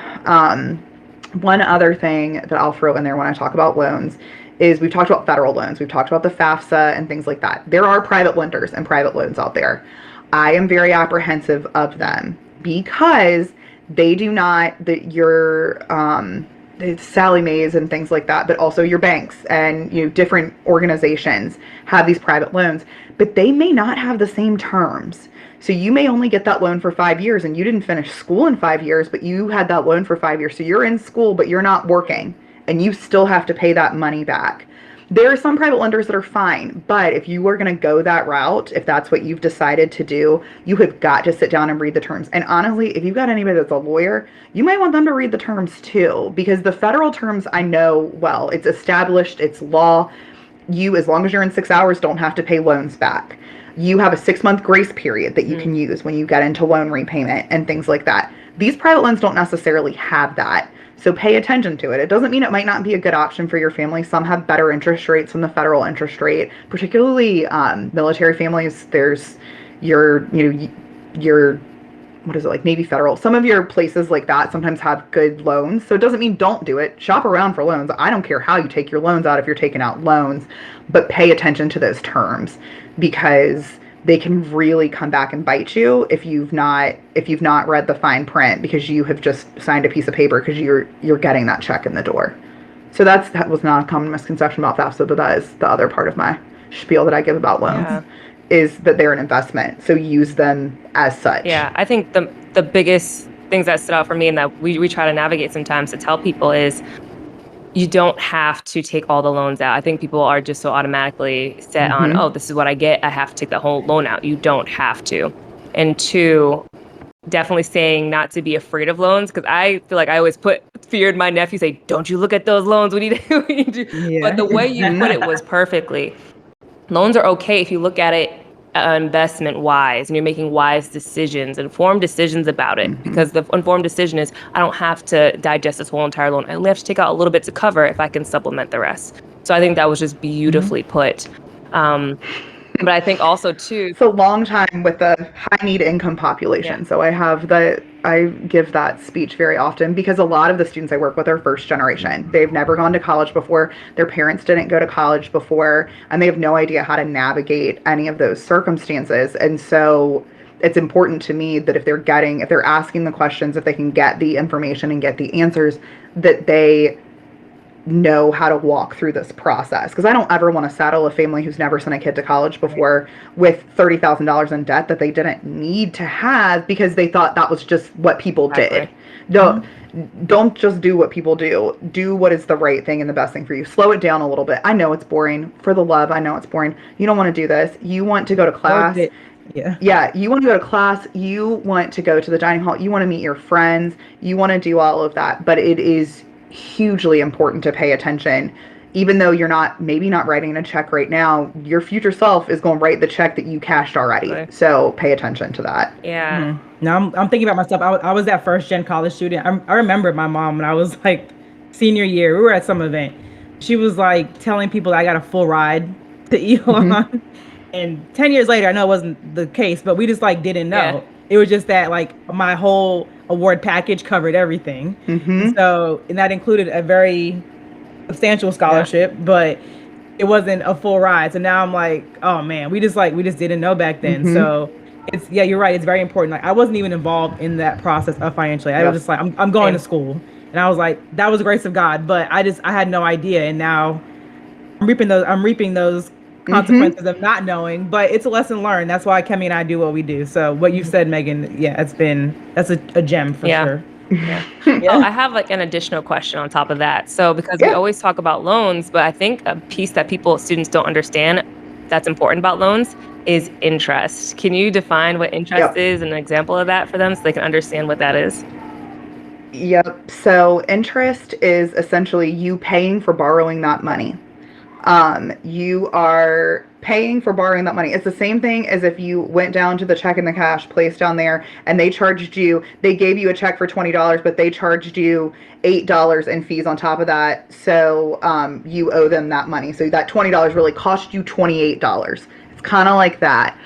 One other thing that I'll throw in there when I talk about loans is, we've talked about federal loans. We've talked about the FAFSA and things like that. There are private lenders and private loans out there. I am very apprehensive of them because they do not, your Sally Mae's and things like that, but also your banks and different organizations have these private loans, but they may not have the same terms. So you may only get that loan for 5 years, and you didn't finish school in 5 years, but you had that loan for 5 years. So you're in school, but you're not working, and you still have to pay that money back. There are some private lenders that are fine, but if you are going to go that route, if that's what you've decided to do, you have got to sit down and read the terms. And honestly, if you've got anybody that's a lawyer, you might want them to read the terms too, because the federal terms I know well. It's established, it's law. You, as long as you're in 6 hours, don't have to pay loans back. You have a 6-month grace period that you can use when you get into loan repayment and things like that. These private loans don't necessarily have that. So pay attention to it. It doesn't mean it might not be a good option for your family. Some have better interest rates than the federal interest rate, particularly military families. There's your what is it, like Navy Federal? Some of your places like that sometimes have good loans. So it doesn't mean don't do it. Shop around for loans. I don't care how you take your loans out if you're taking out loans, but pay attention to those terms, because they can really come back and bite you if you've not read the fine print, because you have just signed a piece of paper because you're getting that check in the door. So that was not a common misconception about FAFSA, but that is the other part of my spiel that I give about loans, is that they're an investment. So use them as such. Yeah, I think the biggest things that stood out for me and that we try to navigate sometimes to tell people is you don't have to take all the loans out. I think people are just so automatically set on, oh, this is what I get, I have to take the whole loan out. You don't have to. And two, definitely saying not to be afraid of loans, because I feel like I always put fear in my nephew, say, don't you look at those loans. We need to. But the way you put it was perfectly. Loans are okay if you look at it investment wise and you're making wise decisions, informed decisions about it, because the informed decision is I don't have to digest this whole entire loan. I only have to take out a little bit to cover if I can supplement the rest. So I think that was just beautifully put. But I think also too, it's a long time with the high need income population. So I give that speech very often, because a lot of the students I work with are first generation. They've never gone to college before. Their parents didn't go to college before, and they have no idea how to navigate any of those circumstances. And so it's important to me that if they're asking the questions, if they can get the information and get the answers, that they know how to walk through this process. Because I don't ever want to saddle a family who's never sent a kid to college before with $30,000 in debt that they didn't need to have because they thought that was just what people did. Don't just do what people do. Do what is the right thing and the best thing for you. Slow it down a little bit. I know it's boring. For the love, I know it's boring. You don't want to do this. You want to go to class. Yeah, you want to go to class. You want to go to the dining hall. You want to meet your friends. You want to do all of that. But it is hugely important to pay attention. Even though you're maybe not writing a check right now, your future self is going to write the check that you cashed already. Right. So pay attention to that. Yeah. Now I'm thinking about myself. I was that first gen college student. I remember my mom when I was like senior year. We were at some event. She was like telling people that I got a full ride to Elon. And 10 years later, I know it wasn't the case, but we just like didn't know. Yeah. It was just that like my whole award package covered everything. So, and that included a very substantial scholarship, but it wasn't a full ride. So now I'm like, oh man, we just didn't know back then. So it's, you're right. It's very important. Like I wasn't even involved in that process of financially. I was just like, I'm going to school. And I was like, that was the grace of God, but I had no idea. And now I'm reaping those consequences of not knowing, but it's a lesson learned. That's why Kemi and I do what we do. So what you said, Megan, that's a gem for sure. Oh, I have like an additional question on top of that. So because we always talk about loans, but I think a piece that students don't understand that's important about loans is interest. Can you define what interest is and an example of that for them so they can understand what that is? Yep. So interest is essentially you paying for borrowing that money. You are paying for borrowing that money. It's the same thing as if you went down to the check and the cash place down there and they gave you a check for $20, but they charged you $8 in fees on top of that. So, you owe them that money. So that $20 really cost you $28. It's kind of like that.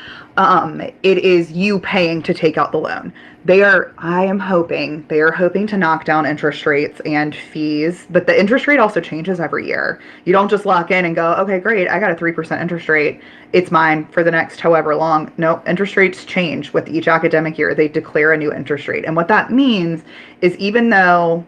It is you paying to take out the loan. They are hoping to knock down interest rates and fees, but the interest rate also changes every year. You don't just lock in and go, okay, great, I got a 3% interest rate. It's mine for the next however long. No, interest rates change with each academic year. They declare a new interest rate. And what that means is even though,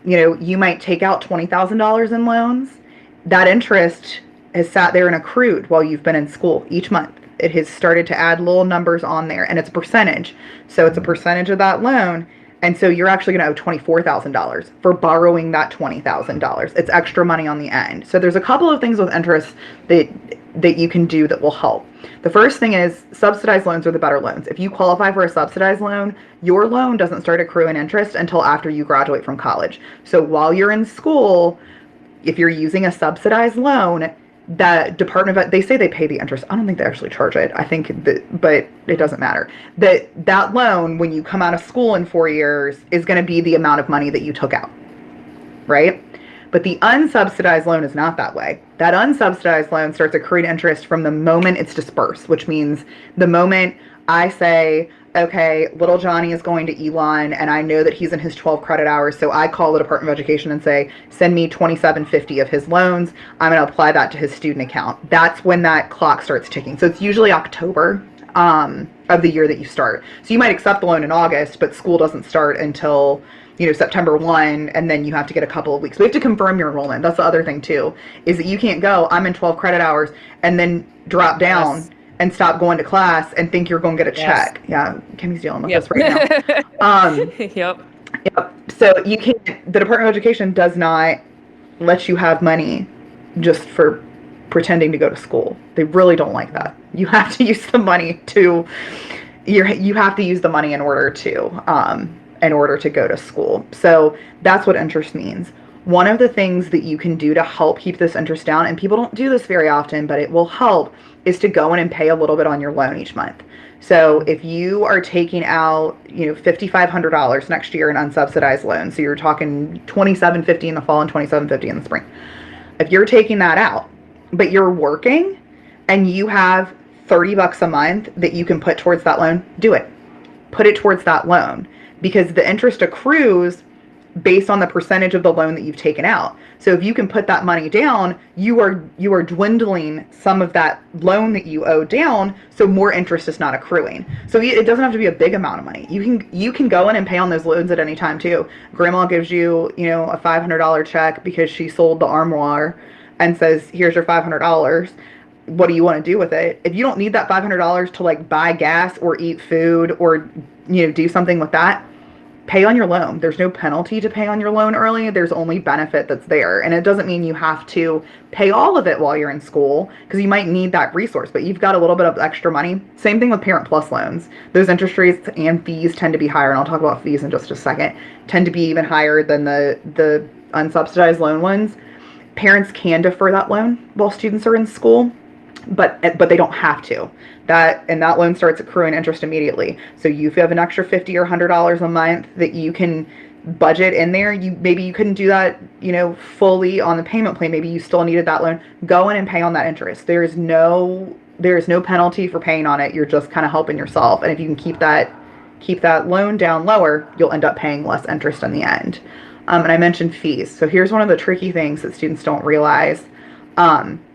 you might take out $20,000 in loans, that interest has sat there and accrued while you've been in school each month. It has started to add little numbers on there, and it's a percentage. So it's a percentage of that loan, And so you're actually going to owe $24,000 for borrowing that $20,000. It's extra money on the end. So there's a couple of things with interest that you can do that will help. The first thing is subsidized loans are the better loans. If you qualify for a subsidized loan, your loan doesn't start accruing interest until after you graduate from college. So while you're in school, if you're using a subsidized loan, that they say they pay the interest. I don't think they actually charge it. I think that, but it doesn't matter. That loan, when you come out of school in 4 years, is going to be the amount of money that you took out, right? But the unsubsidized loan is not that way. That unsubsidized loan starts accruing interest from the moment it's dispersed, which means the moment I say, okay, little Johnny is going to Elon, and I know that he's in his 12 credit hours, so I call the Department of Education and say, send me $27.50 of his loans. I'm going to apply that to his student account. That's when that clock starts ticking. So it's usually October of the year that you start. So you might accept the loan in August, but school doesn't start until September 1, and then you have to get a couple of weeks. We have to confirm your enrollment. That's the other thing too, is that you can't go, I'm in 12 credit hours, and then drop down and stop going to class and think you're going to get a check. Yeah, Kimmy's dealing with this right now. Yep. So you can't, the Department of Education does not let you have money just for pretending to go to school. They really don't like that. You have to use the money to, you have to use the money in order to go to school. So that's what interest means. One of the things that you can do to help keep this interest down, and people don't do this very often, but it will help, is to go in and pay a little bit on your loan each month. So if you are taking out, $5,500 next year in unsubsidized loans, so you're talking $2,750 in the fall and $2,750 in the spring. If you're taking that out, but you're working and you have $30 a month that you can put towards that loan, do it. Put it towards that loan, because the interest accrues based on the percentage of the loan that you've taken out. So if you can put that money down, you are dwindling some of that loan that you owe down, so more interest is not accruing. So it doesn't have to be a big amount of money. You can go in and pay on those loans at any time too. Grandma gives you, a $500 check because she sold the armoire and says, here's your $500. What do you want to do with it? If you don't need that $500 to buy gas or eat food or do something with that, pay on your loan. There's no penalty to pay on your loan early. There's only benefit that's there. And it doesn't mean you have to pay all of it while you're in school, because you might need that resource, but you've got a little bit of extra money. Same thing with Parent Plus loans. Those interest rates and fees tend to be higher, and I'll talk about fees in just a second, tend to be even higher than the unsubsidized loan ones. Parents can defer that loan while students are in school, but they don't have to. That loan starts accruing interest immediately. So if you have an extra $50 or $100 a month that you can budget in there, maybe you couldn't do that, fully on the payment plan. Maybe you still needed that loan. Go in and pay on that interest. There is no penalty for paying on it. You're just kind of helping yourself. And if you can keep that loan down lower, you'll end up paying less interest in the end. And I mentioned fees. So here's one of the tricky things that students don't realize.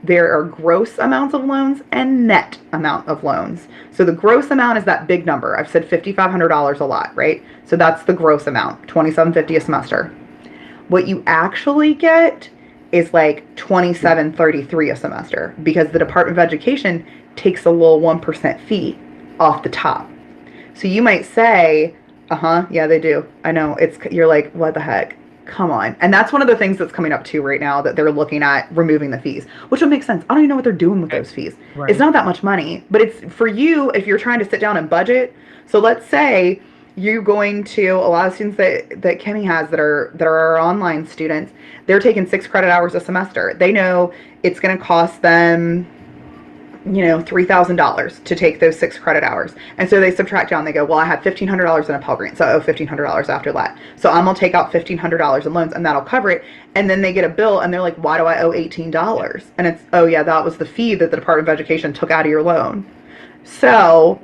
There are gross amounts of loans and net amount of loans. So the gross amount is that big number. I've said $5,500 a lot, right? So that's the gross amount, $2,750 a semester. What you actually get is $2,733 a semester, because the Department of Education takes a little 1% fee off the top. So you might say, yeah, they do. I know, you're like, what the heck? Come on. And that's one of the things that's coming up too right now, that they're looking at removing the fees, which would make sense. I don't even know what they're doing with those fees. Right. It's not that much money, but it's for you if you're trying to sit down and budget. So let's say you're going to, a lot of students that Kimmy has that are our online students, they're taking 6 credit hours a semester. They know it's going to cost them, $3,000 to take those 6 credit hours. And so they subtract down, they go, well, I have $1,500 in a Pell Grant, so I owe $1,500 after that. So I'm going to take out $1,500 in loans, and that'll cover it. And then they get a bill and they're like, why do I owe $18? And it's, oh yeah, that was the fee that the Department of Education took out of your loan. So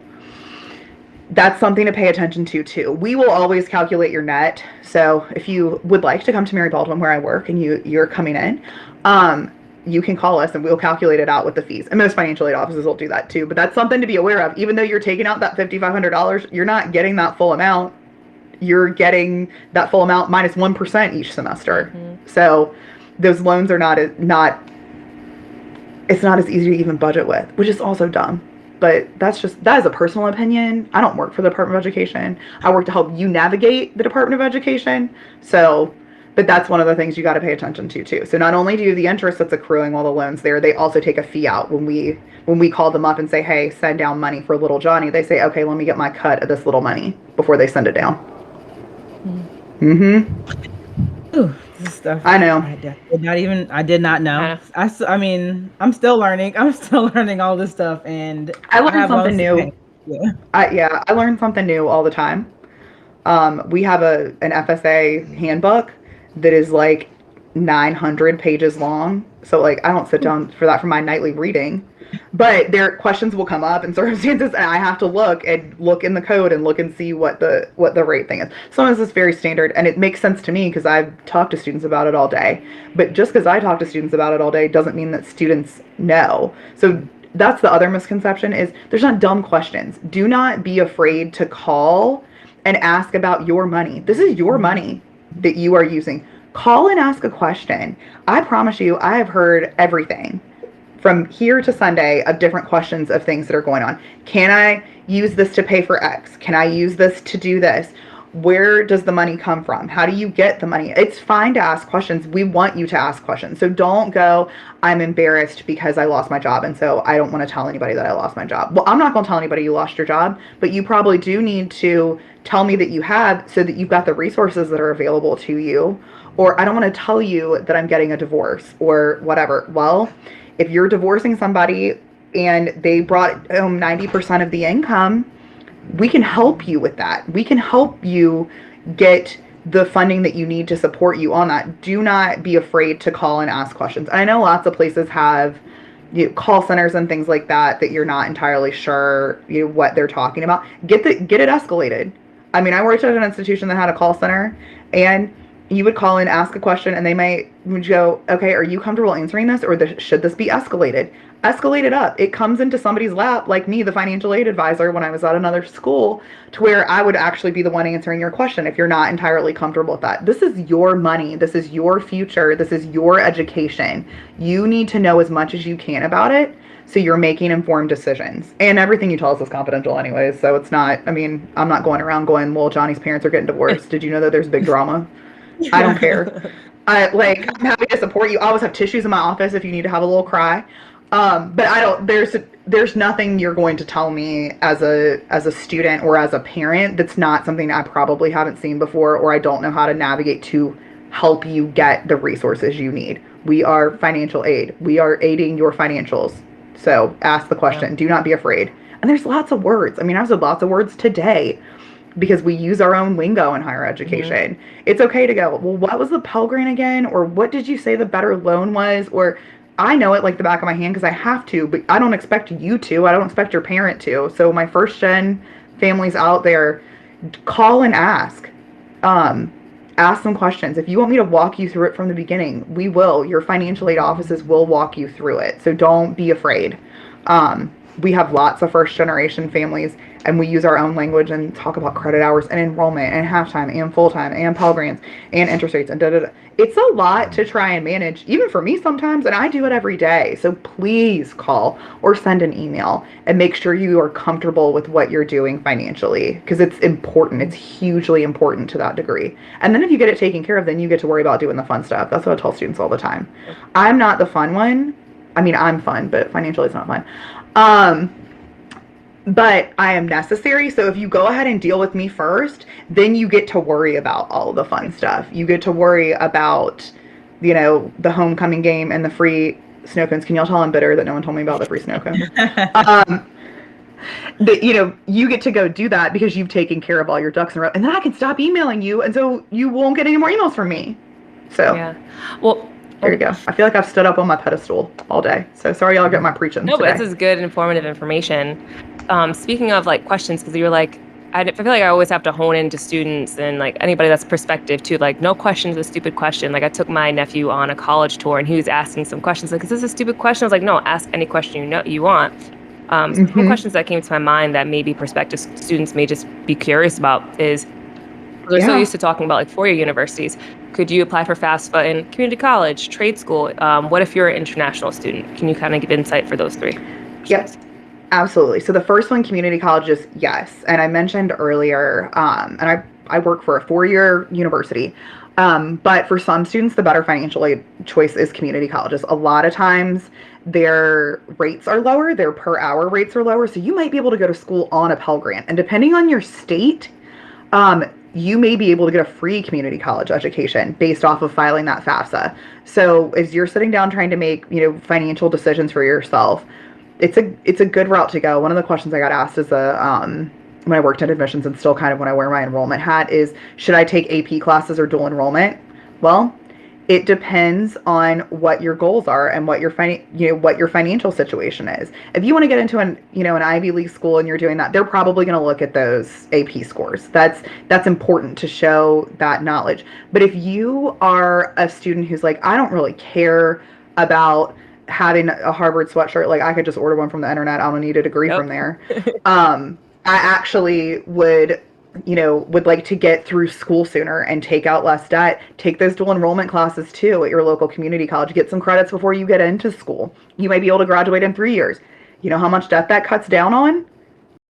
that's something to pay attention to too. We will always calculate your net. So if you would like to come to Mary Baldwin where I work and you're coming in, you can call us and we'll calculate it out with the fees. And most financial aid offices will do that too. But that's something to be aware of. Even though you're taking out that $5,500, you're not getting that full amount. You're getting that full amount minus 1% each semester. Mm-hmm. So those loans are it's not as easy to even budget with, which is also dumb. but that is a personal opinion. I don't work for the Department of Education. I work to help you navigate the Department of Education. So, but that's one of the things you got to pay attention to too. So not only do the interest that's accruing while the loan's there, they also take a fee out when we call them up and say, hey, send down money for little Johnny. They say, okay, let me get my cut of this little money before they send it down. Ooh, this stuff. I know. I did not know. I mean, I'm still learning. I'm still learning all this stuff, and I learned something new. Yeah. I learn something new all the time. We have an FSA handbook that is like 900 pages long. So like I don't sit down for that for my nightly reading, but their questions will come up in circumstances, and I have to look in the code and look and see what the rate thing is. Some of this is very standard, and it makes sense to me because I've talked to students about it all day. But just because I talk to students about it all day doesn't mean that students know. So that's the other misconception is there's not dumb questions. Do not be afraid to call and ask about your money. This is your money that you are using. Call and ask a question. I promise you, I have heard everything from here to Sunday of different questions of things that are going on. Can I use this to pay for X? Can I use this to do this? Where does the money come from? How do you get the money? It's fine to ask questions. We want you to ask questions. So don't go, I'm embarrassed because I lost my job, and so I don't want to tell anybody that I lost my job. Well, I'm not going to tell anybody you lost your job, but you probably do need to tell me that you have so that you've got the resources that are available to you. Or I don't want to tell you that I'm getting a divorce or whatever. Well, if you're divorcing somebody and they brought home 90% of the income, we can help you with that. We can help you get the funding that you need to support you on that. Do not be afraid to call and ask questions. I know lots of places have call centers and things like that you're not entirely sure what they're talking about. Get it escalated. I mean, I worked at an institution that had a call center, and you would call in, ask a question, and they would go, okay, are you comfortable answering this, or should this be escalated? Escalate it up. It comes into somebody's lap, like me, the financial aid advisor, when I was at another school, to where I would actually be the one answering your question if you're not entirely comfortable with that. This is your money. This is your future. This is your education. You need to know as much as you can about it so you're making informed decisions. And everything you tell us is confidential anyways, so it's not, I mean, I'm not going around going, well, Johnny's parents are getting divorced. Did you know that there's big drama? I don't care. I'm happy to support you. I always have tissues in my office if you need to have a little cry. But there's nothing you're going to tell me as a student or as a parent that's not something I probably haven't seen before, or I don't know how to navigate to help you get the resources you need. We are financial aid. We are aiding your financials. So ask the question. Yeah. Do not be afraid. And there's lots of words. I mean, I've said lots of words today, because we use our own lingo in higher education. Mm-hmm. It's okay to go, well, what was the Pell Grant again? Or what did you say the better loan was? Or I know it like the back of my hand because I have to, but I don't expect you to. I don't expect your parent to. So my first gen families out there, call and ask. Ask some questions. If you want me to walk you through it from the beginning, we will. Your financial aid offices will walk you through it. So don't be afraid. We have lots of first generation families, and we use our own language and talk about credit hours and enrollment and halftime and full-time and Pell Grants and interest rates and da-da-da. It's a lot to try and manage, even for me sometimes, and I do it every day. So please call or send an email and make sure you are comfortable with what you're doing financially, because it's important. It's hugely important to that degree. And then if you get it taken care of, then you get to worry about doing the fun stuff. That's what I tell students all the time. I'm not the fun one. I mean, I'm fun, but financially it's not fun. But I am necessary. So if you go ahead and deal with me first, then you get to worry about all the fun stuff. You get to worry about, the homecoming game and the free snow cones. Can y'all tell I'm bitter that no one told me about the free snow cones? You get to go do that because you've taken care of all your ducks in a row. And then I can stop emailing you, and so you won't get any more emails from me. So yeah. Well, there you go. I feel like I've stood up on my pedestal all day. So sorry y'all get my preaching. No, today. But this is good, informative information. Speaking of questions, because you're I feel like I always have to hone into students and anybody that's perspective too. No question's a stupid question. I took my nephew on a college tour, and he was asking some questions. Is this a stupid question? I was no, ask any question you want. Some questions that came to my mind that maybe prospective students may just be curious about is, they're so used to talking about four-year universities. Could you apply for FAFSA in community college, trade school? What if you're an international student? Can you kind of give insight for those three? Yes, Absolutely. So the first one, community colleges, yes. And I mentioned earlier, and I work for a 4-year university. But for some students, the better financial aid choice is community colleges. A lot of times their rates are lower, their per hour rates are lower. So you might be able to go to school on a Pell Grant. And depending on your state, you may be able to get a free community college education based off of filing that FAFSA. So as you're sitting down trying to make, financial decisions for yourself, it's a good route to go. One of the questions I got asked is when I worked in admissions, and still kind of when I wear my enrollment hat, is should I take AP classes or dual enrollment? Well, it depends on what your goals are and what your financial situation is. If you want to get into an Ivy League school and you're doing that, they're probably going to look at those AP scores. That's important to show that knowledge. But if you are a student who's like, I don't really care about having a Harvard sweatshirt, like I could just order one from the internet, I don't need a degree from there. I actually would like to get through school sooner and take out less debt. Take those dual enrollment classes too at your local community college. Get some credits before you get into school. You might be able to graduate in 3 years. You know how much debt that cuts down on?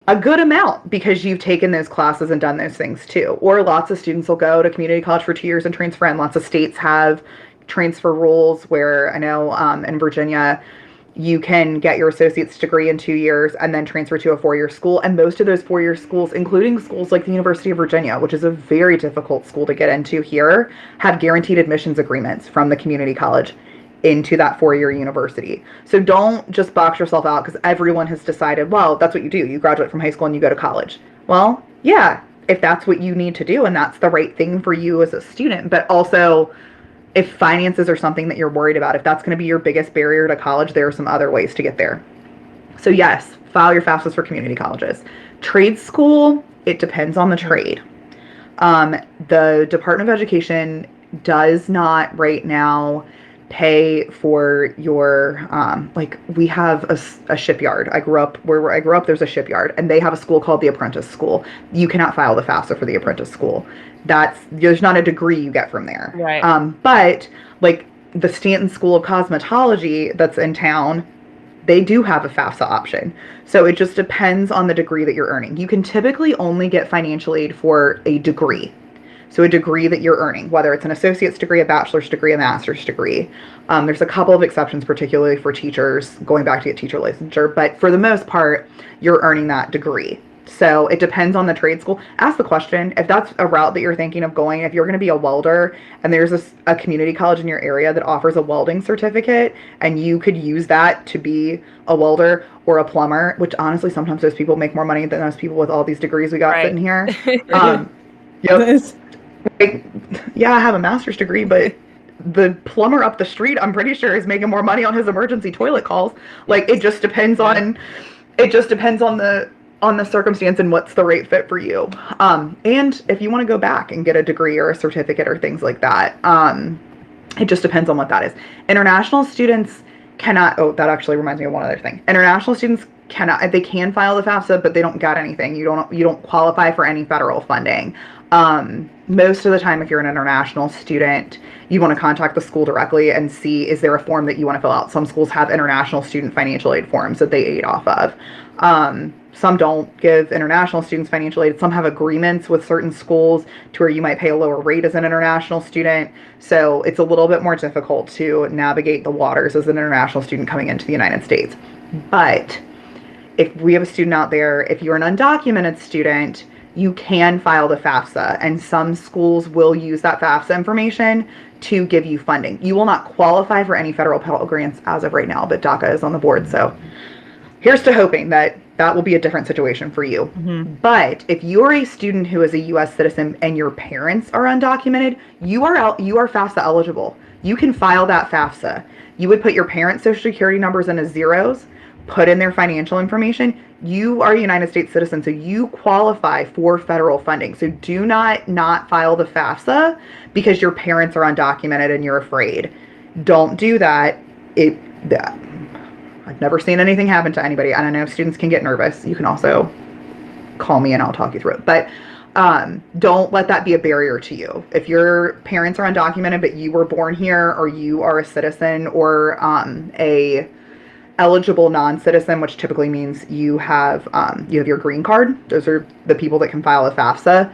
A good amount, because you've taken those classes and done those things too. Or lots of students will go to community college for 2 years and transfer in. Lots of states have transfer rules where I know in Virginia, you can get your associate's degree in 2 years and then transfer to a 4-year school. And most of those 4-year schools, including schools like the University of Virginia, which is a very difficult school to get into here, have guaranteed admissions agreements from the community college into that 4-year university. So don't just box yourself out because everyone has decided, well, that's what you do. You graduate from high school and you go to college. Well, yeah, if that's what you need to do and that's the right thing for you as a student, but also if finances are something that you're worried about, if that's going to be your biggest barrier to college, there are some other ways to get there. So yes, file your FAFSAs for community colleges. Trade school, it depends on the trade. The Department of Education does not right now pay for your, we have a shipyard. Where I grew up, there's a shipyard, and they have a school called the Apprentice School. You cannot file the FAFSA for the Apprentice School. There's not a degree you get from there. Right. But like the Stanton School of Cosmetology that's in town, they do have a FAFSA option. So it just depends on the degree that you're earning. You can typically only get financial aid for a degree. So a degree that you're earning, whether it's an associate's degree, a bachelor's degree, a master's degree. There's a couple of exceptions, particularly for teachers, going back to get teacher licensure. But for the most part, you're earning that degree. So it depends on the trade school. Ask the question, if that's a route that you're thinking of going, if you're going to be a welder and there's a community college in your area that offers a welding certificate and you could use that to be a welder or a plumber, which honestly, sometimes those people make more money than those people with all these degrees we got sitting here. Yep. Like, yeah, I have a master's degree, but the plumber up the street, I'm pretty sure, is making more money on his emergency toilet calls. Like, it just depends on the circumstance and what's the right fit for you. And if you want to go back and get a degree or a certificate or things like that, it just depends on what that is. International students cannot, that actually reminds me of one other thing. International students cannot, they can file the FAFSA, but they don't get anything. You don't qualify for any federal funding. Most of the time, if you're an international student, you want to contact the school directly and see, is there a form that you want to fill out? Some schools have international student financial aid forms that they aid off of. Some don't give international students financial aid. Some have agreements with certain schools to where you might pay a lower rate as an international student. So it's a little bit more difficult to navigate the waters as an international student coming into the United States. But if we have a student out there, if you're an undocumented student, you can file the FAFSA, and some schools will use that FAFSA information to give you funding. You will not qualify for any federal Pell Grants as of right now, but DACA is on the board, so here's to hoping that that will be a different situation for you. Mm-hmm. But if you're a student who is a U.S. citizen and your parents are undocumented, you are FAFSA eligible. You can file that FAFSA. You would put your parents' social security numbers in as zeros, put in their financial information. You are a United States citizen, so you qualify for federal funding. So do not file the FAFSA because your parents are undocumented and you're afraid. Don't do that. I've never seen anything happen to anybody. I don't know if students can get nervous. You can also call me and I'll talk you through it. But don't let that be a barrier to you. If your parents are undocumented, but you were born here, or you are a citizen or a eligible non-citizen, which typically means you have your green card. Those are the people that can file a FAFSA.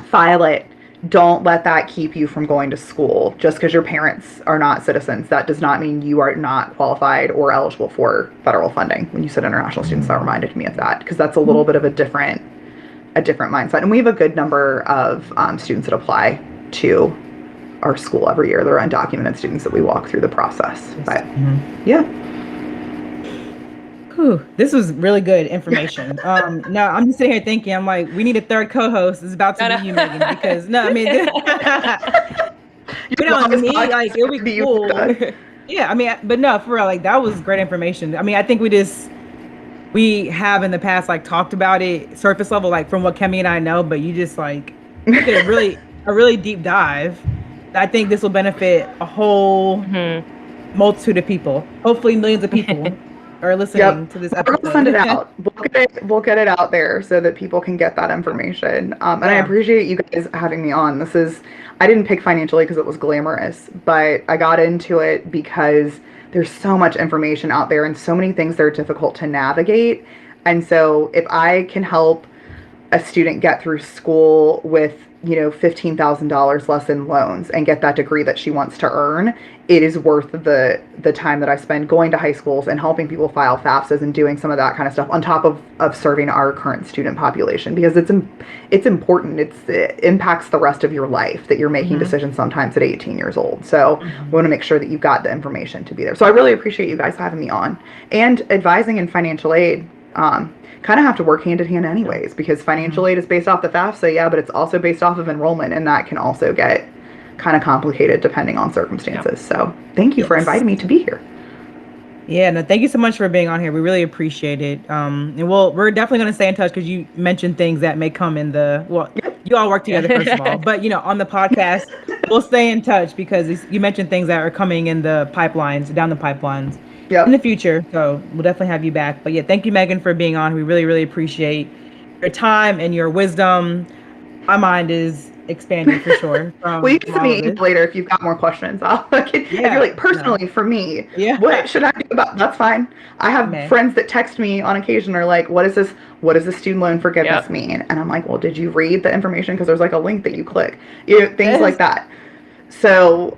File it. Don't let that keep you from going to school. Just because your parents are not citizens, that does not mean you are not qualified or eligible for federal funding. When you said international students, that reminded me of that, because that's a little bit of a different mindset. And we have a good number of students that apply to our school every year. They're undocumented students that we walk through the process. But yeah. Whew, this was really good information. No, I'm just sitting here thinking, I'm like, we need a third co-host. It's about to be you, Megan, because me, like, it'll be cool. Yeah, I mean, but no, for real, like, that was great information. I mean, I think we have in the past, like, talked about it surface level, like, from what Kemi and I know, but you just, like, did a really deep dive. I think this will benefit a whole multitude of people, hopefully millions of people are listening to this episode. We'll send it out. We'll get it out there so that people can get that information. And I appreciate you guys having me on. I didn't pick financial aid because it was glamorous, but I got into it because there's so much information out there and so many things that are difficult to navigate. And so if I can help a student get through school with, $15,000 less in loans and get that degree that she wants to earn, it is worth the time that I spend going to high schools and helping people file FAFSAs and doing some of that kind of stuff on top of serving our current student population, because it's important. It impacts the rest of your life that you're making decisions sometimes at 18 years old. So we want to make sure that you've got the information to be there. So I really appreciate you guys having me on. And advising in financial aid, kind of have to work hand in hand anyways, because financial aid is based off the FAFSA, but it's also based off of enrollment, and that can also get kind of complicated depending on circumstances. So thank you for inviting me to be here. Yeah, no, thank you so much for being on here. We really appreciate it. And we're definitely going to stay in touch, because you mentioned things that may come in you all work together first of all, but on the podcast, we'll stay in touch, because you mentioned things that are coming in the pipelines, down the pipelines. In the future. So we'll definitely have you back. But yeah, thank you, Megan, for being on. We really, really appreciate your time and your wisdom. My mind is expanding for sure. Well, you can meet me later if you've got more questions. If you're like, personally, for me, what should I do about that's fine. I have friends that text me on occasion, are like, what does the student loan forgiveness mean? And I'm like, well, did you read the information? Because there's like a link that you click, things like that. So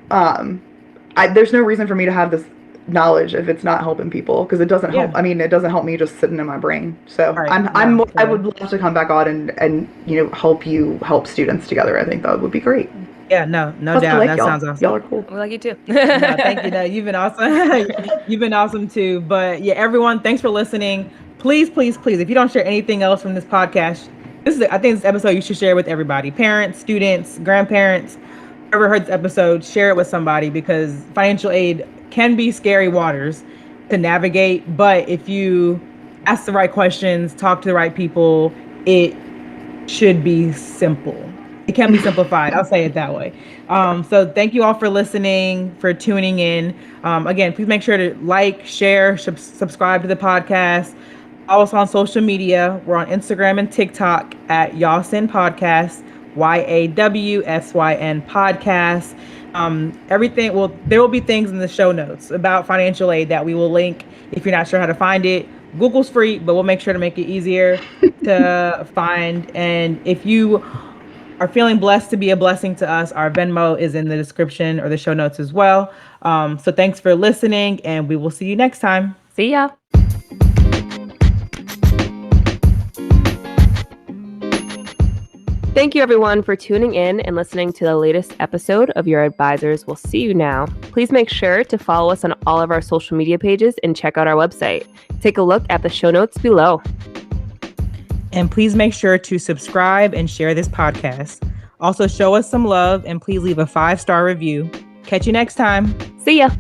there's no reason for me to have this knowledge if it's not helping people, because it doesn't help. I mean, it doesn't help me just sitting in my brain. So I would love to come back on and help students together. I think that would be great. Yeah, no doubt. That sounds awesome. Y'all are cool. We like you too. No, thank you. No, you've been awesome. You've been awesome too. But yeah, everyone, thanks for listening. Please, please, please, if you don't share anything else from this podcast, I think this episode you should share with everybody. Parents, students, grandparents, whoever heard this episode, share it with somebody, because financial aid can be scary waters to navigate, but if you ask the right questions, talk to the right people, it should be simple. It can be simplified. I'll say it that way. So thank you all for listening, for tuning in. Again, please make sure to like, share, subscribe to the podcast. Follow us on social media. We're on Instagram and TikTok at Yawsyn Podcast, YAWSYN Podcast. There will be things in the show notes about financial aid that we will link if you're not sure how to find it. Google's free, but we'll make sure to make it easier to find. And if you are feeling blessed to be a blessing to us, our Venmo is in the description or the show notes as well. So thanks for listening, and we will see you next time. See ya. Thank you, everyone, for tuning in and listening to the latest episode of Your Advisors Will See You Now. Please make sure to follow us on all of our social media pages and check out our website. Take a look at the show notes below. And please make sure to subscribe and share this podcast. Also, show us some love and please leave a 5-star review. Catch you next time. See ya.